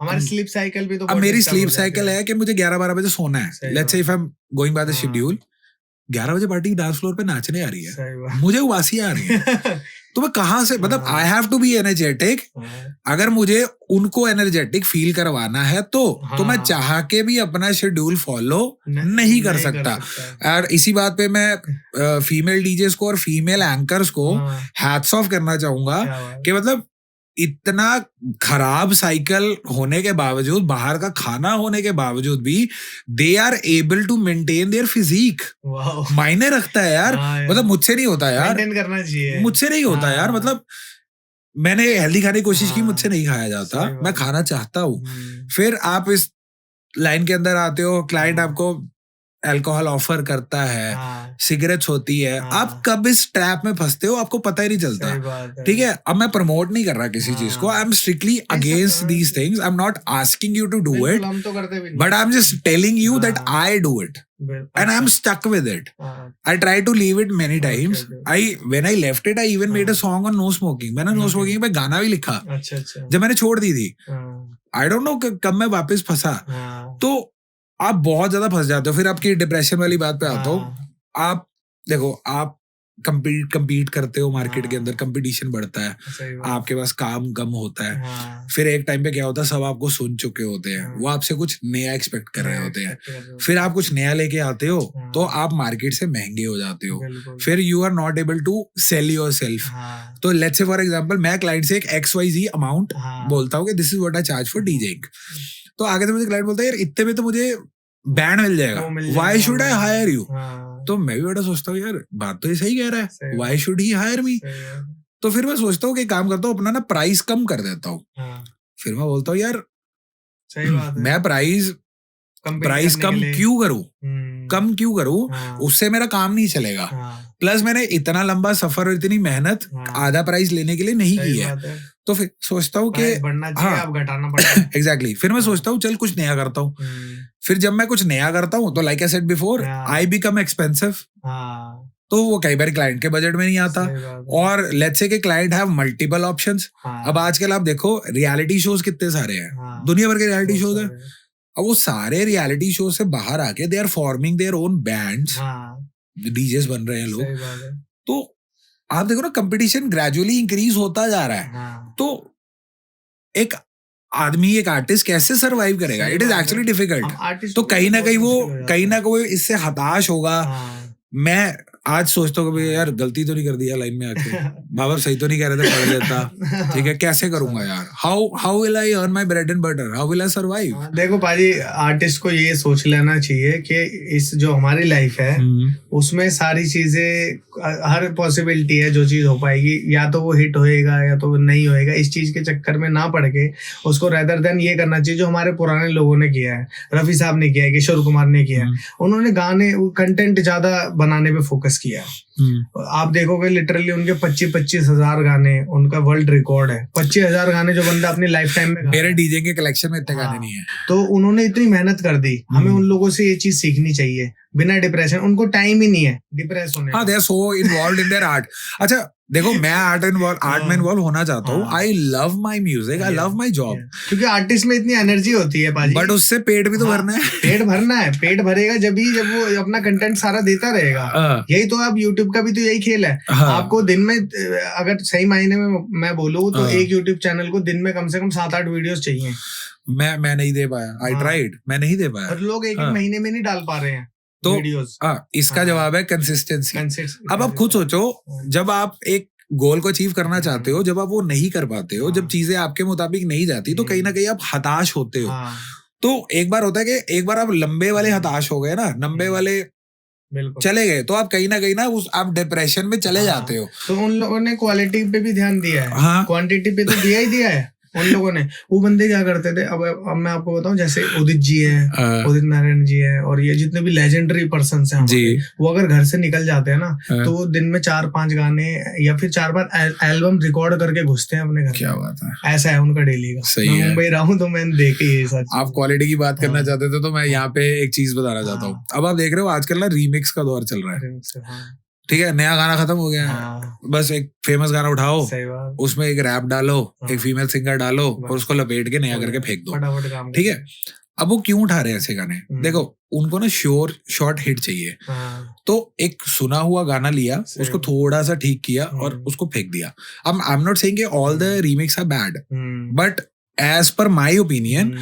S1: हमारी स्लीप साइकिल भी तो,
S2: अब मेरी स्लीप साइकिल है कि मुझे 11-12 बजे सोना है, let's say if I am going by the schedule, 11 बजे पार्टी डांस फ्लोर पे नाचने आ रही है, मुझे उबासी आ रही है, तो मैं कहाँ से, मतलब I have to be energetic, अगर मुझे उनको एनर्जेटिक फील करवाना है तो मैं चाह के भी अपना शेड्यूल फॉलो नहीं कर सकता। और इसी बात पे मैं फीमेल डीजेस को और फीमेल एंकर्स को हैट्स ऑफ करना चाहूंगा कि मतलब इतना खराब साइकिल होने के बावजूद, बाहर का खाना होने के बावजूद भी they are able to maintain their physique. मायने रखता है यार, मतलब मुझसे नहीं होता यार,
S1: मेंटेन करना चाहिए,
S2: मुझसे नहीं होता यार, मतलब मैंने हेल्दी खाने की कोशिश की, मुझसे नहीं खाया जाता, मैं खाना चाहता हूँ। फिर आप इस लाइन के अंदर आते हो, क्लाइंट आपको अल्कोहल ऑफर करता है, सिगरेट्स होती है, आप कब इस ट्रैप में फंसते हो आपको पता ही नहीं चलता, ठीक है। अब मैं प्रमोट नहीं कर रहा किसी चीज को, I am strictly against these things, I am not asking you to do it, but I am just telling you that I do it and I'm stuck with it. I tried to leave it many times. When I left it, I even made a song on no smoking. मैंने no smoking पे गाना भी लिखा जब मैंने छोड़ दी थी। I don't know कब मैं वापस फंसा, तो आप बहुत ज्यादा फंस जाते हो। फिर आपकी डिप्रेशन वाली बात पे आता हूँ, आप देखो, आप compete करते हो मार्केट के अंदर, कंपटीशन बढ़ता है, आपके पास काम कम होता है, फिर एक टाइम पे क्या होता है, सब आपको सुन चुके होते हैं, वो आपसे कुछ नया एक्सपेक्ट कर रहे होते हैं, फिर आप कुछ नया लेके आते हो तो आप मार्केट से महंगे हो जाते हो, फिर you are not able to sell yourself. तो लेट्स से फॉर एग्जाम्पल मैं क्लाइंट से एक XYZ अमाउंट बोलता हूँ कि this is what I charge for DJing, तो आगे से मुझे क्लाइंट बोलता है यार इतने में तो मुझे बैंड मिल जाएगा, why should I hire you. तो मैं भी बड़ा सोचता हूँ यार बात तो ये सही कह रहा है, why should he hire me. तो फिर मैं सोचता हूँ कि काम करता हूँ, अपना ना प्राइस कम कर देता हूँ। फिर मैं बोलता हूँ यार सही बात है, मैं प्राइस कम क्यों करूँ, उससे मेरा काम नहीं चलेगा। प्लस मैंने इतना लंबा सफर और इतनी मेहनत आधा प्राइस लेने के लिए नहीं की है, तो फिर सोचता हूँ कि एग्जैक्टली फिर मैं सोचता हूँ चल कुछ नया करता हूँ। फिर जब मैं कुछ नया करता हूँ तो like I said before, I become expensive, तो वो कई बार क्लाइंट के बजट में नहीं आता। और लेट्स से कि क्लाइंट हैव मल्टीपल ऑप्शंस। अब आजकल आप देखो रियलिटी शोज कितने सारे हैं, दुनिया भर के रियलिटी शोज हैं। अब वो सारे रियलिटी शो से बाहर आके they are forming their own bands, DJs बन रहे हैं लोग। तो आप देखो ना कंपटीशन ग्रेजुअली इंक्रीज होता जा रहा है, तो एक आदमी, एक आर्टिस्ट कैसे सरवाइव करेगा, इट इज एक्चुअली डिफिकल्ट। तो कहीं ना कहीं वो इससे हताश होगा। मैं आज सोचता हूँ कि यार गलती तो नहीं कर दी लाइन में आके, बाबा सही तो नहीं कह रहे थे, पढ़ लेता, ठीक है, कैसे करूंगा यार, how will I earn my bread and butter, how will I survive.
S1: देखो पाजी, आर्टिस्ट को ये सोच लेना चाहिए कि इस जो हमारी लाइफ है उसमें सारी चीजें, हर पॉसिबिलिटी है, जो चीज हो पाएगी, या तो वो हिट होएगा या तो वो नहीं होएगा, इस चीज के चक्कर में ना पड़ के उसको रेदर देन ये करना चाहिए जो हमारे पुराने लोगों ने किया है, रफी साहब ने किया है, किशोर कुमार ने किया है, उन्होंने गाने कंटेंट ज्यादा बनाने पे फोकस किया है। आप देखोगे लिटरली उनके 25-25 हजार गाने, उनका वर्ल्ड रिकॉर्ड है 25 हजार गाने जो बंदा अपनी लाइफ टाइम में।
S2: मेरे डीजे के कलेक्शन में इतने गाने नहीं है।
S1: तो उन्होंने इतनी मेहनत कर दी, हमें उन लोगों से ये चीज सीखनी चाहिए, बिना डिप्रेशन, उनको टाइम ही नहीं है डिप्रेस होने
S2: का। They are so involved in their art. अच्छा देखो, मैं आर्ट में इन्वॉल्व होना चाहता हूँ, I love my music, I love my job,
S1: क्योंकि आर्टिस्ट में इतनी एनर्जी होती है पाजी,
S2: बट उससे पेट भी तो भरना है।
S1: पेट भरना है, पेट भरेगा जब वो अपना कंटेंट सारा देता रहेगा। यही तो अब यूट्यूब का भी तो यही खेल है। आपको दिन में, अगर सही मायने में मैं बोलूँ तो एक यूट्यूब चैनल को दिन में कम से कम 7-8 वीडियोस चाहिए।
S2: मैं नहीं दे पाया, आई ट्राइड, मैं नहीं दे पाया,
S1: और लोग एक महीने में नहीं डाल पा रहे हैं
S2: तो
S1: वीडियोस।
S2: इसका जवाब है कंसिस्टेंसी। अब आप खुद सोचो, जब आप एक गोल को अचीव करना चाहते हो, जब आप वो नहीं कर पाते हो, जब चीजें आपके मुताबिक नहीं जाती, तो कहीं ना कहीं आप हताश होते हो। तो एक बार होता है कि एक बार आप लंबे वाले हताश हो गए ना, लंबे वाले चले गए, तो आप कहीं ना आप डिप्रेशन में चले जाते हो।
S1: तो उन लोगों ने क्वालिटी पे भी ध्यान दिया है, क्वांटिटी पे तो दिया ही दिया है उन लोगों ने। वो बंदे क्या करते थे, अब मैं आपको बताऊं, जैसे उदित जी है, उदित नारायण जी है, और ये जितने भी लेजेंडरी पर्सन हैं हमारे, वो अगर घर से निकल जाते हैं ना, तो वो दिन में 4-5 गाने या फिर 4-5 एल्बम रिकॉर्ड करके घुसते हैं अपने घर।
S2: क्या बात है,
S1: ऐसा है उनका डेली का। मैं मुंबई रहा हूँ तो मैंने देखी ये सच।
S2: आप क्वालिटी की बात करना चाहते थे तो मैं यहाँ पे एक चीज बताना चाहता हूँ। अब आप देख रहे हो आजकल ना रीमिक्स का दौर चल रहा है, ठीक है, नया गाना खत्म हो गया है, बस एक फेमस गाना उठाओ, उसमें एक रैप डालो, एक फीमेल सिंगर डालो, और उसको लपेट के नया करके फेंक दो, ठीक है। अब वो क्यों उठा रहे हैं ऐसे गाने? देखो, उनको ना शॉर्ट हिट चाहिए, तो एक सुना हुआ गाना लिया, उसको थोड़ा सा ठीक किया और उसको फेंक दिया। अब I am not saying all the remixes are bad, but as per my opinion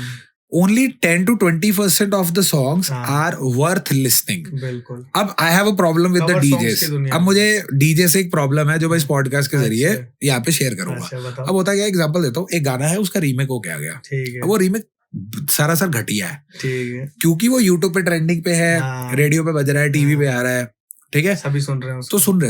S2: only 10 to 20% of the songs are worth listening. बिल्कुल। अब I have a problem with the DJs. अब मुझे DJ से एक प्रॉब्लम है जो मैं इस पॉडकास्ट के जरिए यहाँ पे शेयर करूंगा। अब होता क्या, एग्जांपल देता हूँ, एक गाना है, उसका रीमेक हो गया, अब वो रीमेक सरासर घटिया है, क्योंकि वो यूट्यूब पे ट्रेंडिंग पे है, रेडियो पे बज रहा है, टीवी पे आ रहा है, ठीक है,
S1: सभी सुन रहे हैं,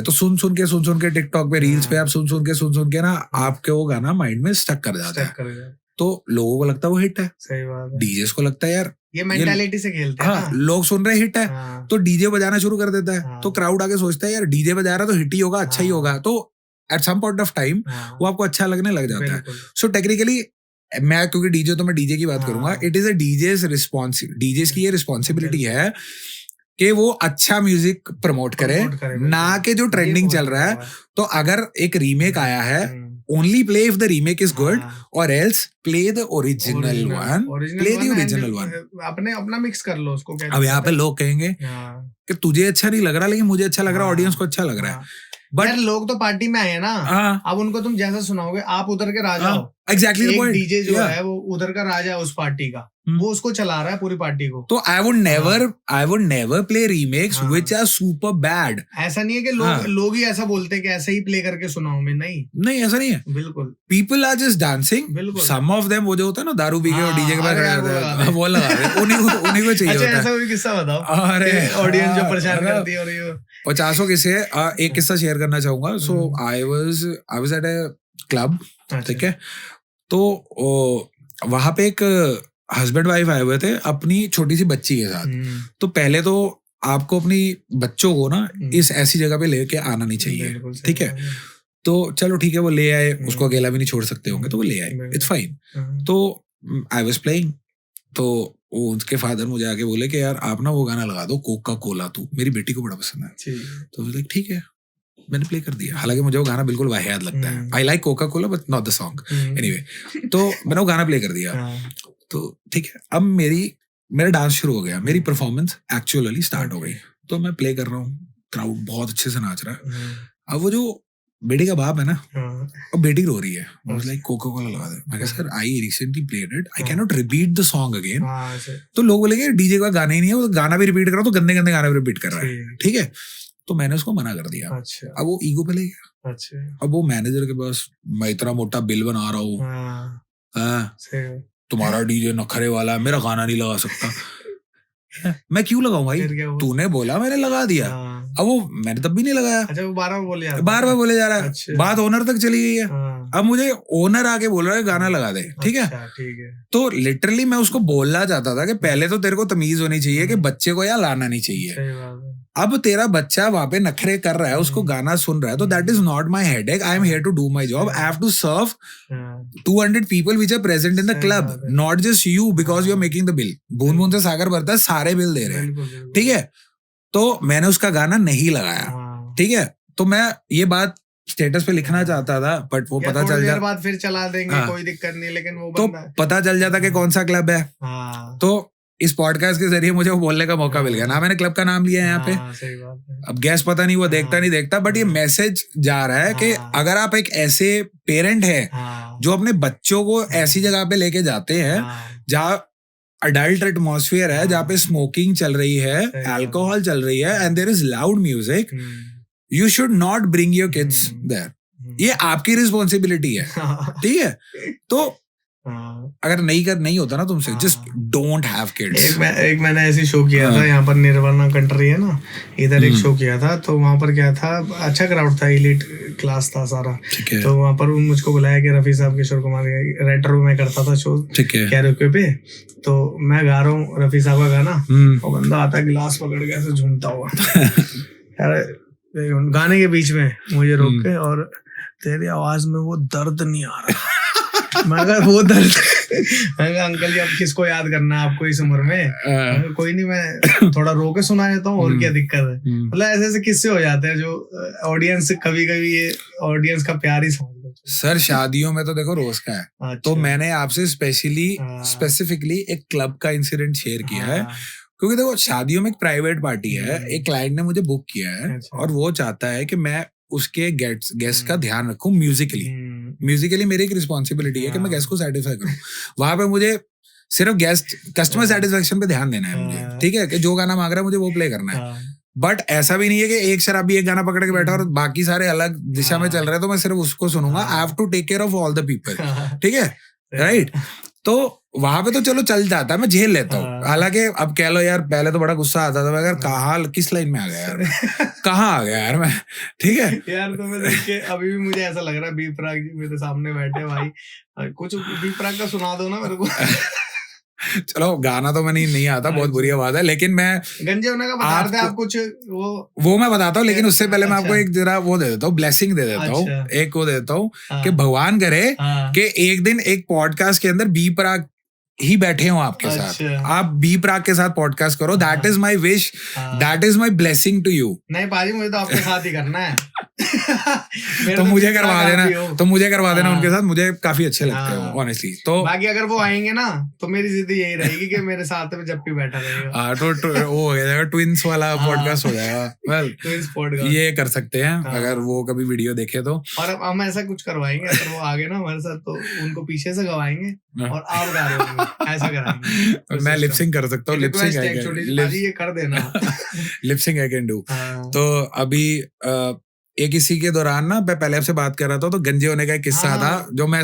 S2: तो सुन के टिकटॉक पे, रील्स पे आप सुन के ना आपके वो गाना माइंड में स्टक कर जाता है। तो लोगों को लगता है वो हिट है, सही बात है, डीजेस को लगता है यार
S1: ये मेंटालिटी से खेलते हैं।
S2: हाँ, लोग सुन रहे हिट है, तो डीजे बजाना शुरू कर देता है, तो क्राउड आके सोचता है यार डीजे बजा रहा तो हिट ही होगा, अच्छा ही होगा, तो at some point of time वो आपको अच्छा लगने लग जाता है। सो टेक्निकली मैं, क्योंकि डीजे तो मैं डीजे की बात करूंगा, इट इज अ डीजेस की ये रिस्पॉन्सिबिलिटी है कि वो अच्छा म्यूजिक प्रमोट करे, ना कि जो ट्रेंडिंग चल रहा है। तो अगर एक रीमेक आया है, only play if the remake is good, or else play the original one.
S1: अपना मिक्स कर लो उसको।
S2: अब यहाँ पे लोग कहेंगे कि तुझे अच्छा नहीं लग रहा, लेकिन मुझे अच्छा लग रहा है, ऑडियंस को अच्छा लग रहा है।
S1: बट लोग तो पार्टी में आए हैं ना, अब उनको तुम जैसा सुनाओगे, आप उधर के राजा हो।
S2: एग्जैक्टली
S1: एक डीजे जो है वो उधर का राजा है उस पार्टी का, वो उसको चला रहा है पूरी पार्टी को।
S2: तो I would never play remixes which are super bad.
S1: ऐसा नहीं है कि लोग ही ऐसा बोलते हैं कि ऐसे ही प्ले करके सुनाओ मैं, नहीं ऐसा नहीं है, बिल्कुल।
S2: People are just dancing, some of them वो जो होता है ना, दारू पी के और डीजे के पास खड़े होते हैं, वो लगा रहे, उन्हीं को चाहिए होता है।
S1: ऐसा कोई किस्सा बताओ, अरे ऑडियंस जो परेशान करती है, और ये
S2: 50 किस्से। एक किस्सा शेयर करना चाहूंगा। So I was at a club, ठीक है, तो वहां पे एक हस्बैंड वाइफ आए हुए थे अपनी छोटी सी बच्ची के साथ। तो पहले तो आपको अपनी बच्चों को ना इस ऐसी जगह पे लेके आना नहीं चाहिए, ठीक है। तो चलो ठीक है, वो ले आए, उसको अकेला भी नहीं छोड़ सकते होंगे, तो वो ले आए, इट्स फाइन। तो आई वाज प्लेइंग, तो वो उनके फादर मुझे आके बोले कि यार आप ना वो गाना लगा दो, कोका कोला तू, मेरी बेटी को बड़ा पसंद है। तो ठीक है, मैंने प्ले कर दिया। हालांकि मुझे वो गाना बिल्कुल वाहियात लगता है, I like Coca Cola but not the song, anyway. तो मैंने वो गाना प्ले कर दिया, तो ठीक है, अब मेरा डांस शुरू हो गया, मेरी परफॉर्मेंस एक्चुअली स्टार्ट हो गई। तो मैं प्ले कर रहा हूँ, क्राउड बहुत अच्छे से नाच रहा है। अब वो जो बेटी का बाप है ना, और बेटी रो रही है, लाइक कोका कोला लगा दे। मैं कहा sir I recently played it, I can not repeat the song again. तो लोग बोलेंगे डीजे का गाना ही नहीं है, वो गाना भी रिपीट कर रहा, तो गंदे गंदे गाने भी रिपीट कर रहा है, ठीक है। तो मैंने उसको मना कर दिया।
S1: अच्छा
S2: अब वो ईगो पे ले गया।
S1: अच्छा
S2: अब वो मैनेजर के पास, मैं इतना मोटा बिल बना रहा हूँ,
S1: हाँ सही
S2: तुम्हारा डीजे नखरे वाला है, मेरा गाना नहीं लगा सकता। मैं क्यों लगाऊं भाई,
S1: फिर क्या हुआ?
S2: तूने बोला मैंने लगा दिया।
S1: हाँ।
S2: अब वो मैंने तब भी नहीं लगाया,
S1: अच्छा वो बार बोले जा रहा
S2: बार बार बोले जा रहा है।
S1: अच्छा।
S2: बात ओनर तक चली गई है।
S1: हाँ,
S2: अब मुझे ओनर आके बोल रहा है गाना लगा दे, ठीक है।
S1: अच्छा, ठीक है
S2: तो लिटरली मैं उसको बोलना चाहता था कि पहले तो तेरे को तमीज होनी चाहिए कि बच्चे को यहाँ लाना नहीं चाहिए।
S1: सही बात है।
S2: अब तेरा बच्चा वहां पे नखरे कर रहा है, उसको गाना सुन रहा है, तो that is not my headache. I am here to do my job. I have to serve
S1: हाँ,
S2: 200 people which are present in the
S1: सही
S2: club,
S1: बात है।
S2: not just you because you are making the bill. बूंद बूंद से सागर भरता है, सारे बिल दे रहे हैं,
S1: बिल्कुल बिल्कुल।
S2: ठीक है। तो मैंने उसका गाना नहीं लगाया,
S1: हाँ।
S2: ठीक है। तो मैं ये बात स्टेटस पे लिखना चाहता था, बट वो
S1: या
S2: पता
S1: थोड़ी
S2: चल
S1: देर
S2: जा
S1: बाद फिर चला देंगे,
S2: हाँ।
S1: कोई दिक्कत नहीं, लेकिन वो
S2: तो
S1: बंदा
S2: पता चल जाता कि कौन सा क्लब है।
S1: हाँ
S2: तो इस पॉडकास्ट के जरिए मुझे वो बोलने का मौका मिल गया ना, मैंने क्लब का नाम लिया है यहाँ पे।
S1: हाँ, सही बात है।
S2: अब गैस पता नहीं वो देखता नहीं देखता, बट ये मैसेज जा रहा है कि
S1: हाँ।
S2: अगर आप एक ऐसे पेरेंट है
S1: हाँ,
S2: जो अपने बच्चों को ऐसी जगह पे लेके जाते हैं
S1: हाँ,
S2: जहाँ अडल्ट एटमॉस्फेयर है, जहाँ पे स्मोकिंग चल रही है,
S1: सही बात।
S2: अल्कोहल चल रही है, and there is loud music,
S1: hmm,
S2: you should not bring your kids there. ये आपकी रिस्पॉन्सिबिलिटी है, ठीक है। तो
S1: हाँ।
S2: अगर नहीं होता ना तुमसे, जस्ट डोंट हैव किड्स।
S1: एक मैंने ऐसे शो किया था यहाँ पर, निर्वाणा कंट्री है ना, इधर एक शो किया था। तो वहाँ पर क्या था, अच्छा क्राउड था, एलीट क्लास था सारा।
S2: ठीक है,
S1: तो वहाँ पर मुझको बुलाया कि रफी साहब, किशोर कुमार रेट्रो में करता था शो
S2: ठीक है।
S1: कैरोके पे। तो मैं गा रहा हूँ रफी साहब का गाना, और बंदा आता है गिलास पकड़ के ऐसे झूमता हुआ यार गाने के बीच में मुझे रोक के, और तेरी आवाज में वो दर्द नहीं आ रहा। मैं कहा वो दर्द मैं कहा अंकल जी अब किसको याद करना है आपको इस उम्र में? मैं कहा, कोई नहीं, मैं थोड़ा रो के सुना देता हूँ, और क्या दिक्कत है। मतलब ऐसे ऐसे किस्से हो जाते हैं जो ऑडियंस कभी कभी ये ऑडियंस का प्यार ही समझ लो।
S2: सर शादियों में तो देखो रोज का है।
S1: अच्छा।
S2: तो मैंने आपसे
S1: हाँ।
S2: स्पेसिफिकली एक क्लब का इंसिडेंट शेयर किया है,
S1: हाँ,
S2: क्योंकि देखो शादियों में एक प्राइवेट पार्टी है, एक क्लाइंट ने मुझे बुक किया है,
S1: अच्छा।
S2: और वो चाहता है कि मैं उसके गेस्ट का ध्यान रखूं म्यूजिकली। मेरी एक रिस्पॉन्सिबिलिटी है कि मैं गेस्ट को सेटिस्फाई करूं। वहां पे मुझे सिर्फ गेस्ट कस्टमर सेटिस्फेक्शन पे ध्यान देना है मुझे, ठीक है, कि जो गाना मांग रहा है मुझे वो प्ले करना है। बट ऐसा भी नहीं है कि एक शराबी एक गाना पकड़ के बैठा और बाकी सारे अलग दिशा में चल रहे हैं तो मैं सिर्फ उसको सुनूंगा। I have to take care of all the people, ठीक है, राइट। तो वहां पे तो चलो चल जाता है, मैं झेल लेता हूँ। हालांकि अब कह लो यार, पहले तो बड़ा गुस्सा आता था, मैं कहाँ किस लाइन में आ गया यार, कहाँ आ गया यार मैं, ठीक है
S1: यार। तो मैं देख के अभी भी मुझे ऐसा लग रहा है, बी प्राक जी मेरे सामने बैठे भाई, कुछ बी प्राक का सुना दो ना मेरे को।
S2: चलो गाना तो मैंने नहीं आता, बहुत बुरी आवाज है, लेकिन मैं
S1: गंजे होने का बता रहे थे आप कुछ, वो
S2: मैं बताता हूँ। लेकिन उससे पहले मैं आपको एक जरा वो दे देता हूँ, ब्लेसिंग दे देता हूँ, एक वो देता हूँ कि भगवान करे कि एक दिन एक पॉडकास्ट के अंदर बी प्राक ही बैठे हो आपके साथ, आप बी प्राक के साथ पॉडकास्ट करो। That is my wish, that is my blessing to you.
S1: नहीं पाजी, मुझे तो आपके साथ ही करना है।
S2: तो मुझे करवा देना, उनके साथ, मुझे काफी अच्छे लगते हैं ऑनेस्टली। तो
S1: बाकी अगर वो आएंगे ना तो मेरी जिद यही रहेगी कि मेरे साथ में जब भी बैठा रहेगा।
S2: तो वो हो जाएगा ट्विंस वाला पॉडकास्ट हो जाएगा। वेल
S1: ट्विंस पॉडकास्ट
S2: ये कर सकते हैं अगर वो कभी वीडियो देखे तो।
S1: और अब हम ऐसा कुछ करवाएंगे, अगर वो आगे ना हमारे साथ, तो उनको पीछे से गवाएंगे और आप गा रहे होंगे, ऐसा कराएंगे।
S2: मैं लिपसिंग कर सकता हूँ, लिपसिंग
S1: ये कर देना,
S2: लिपसिंग आई कैन डू। तो अभी एक इसी के दौरान ना, मैं पहले आपसे बात कर रहा था, तो गंजे होने का एक किस्सा था जो मैं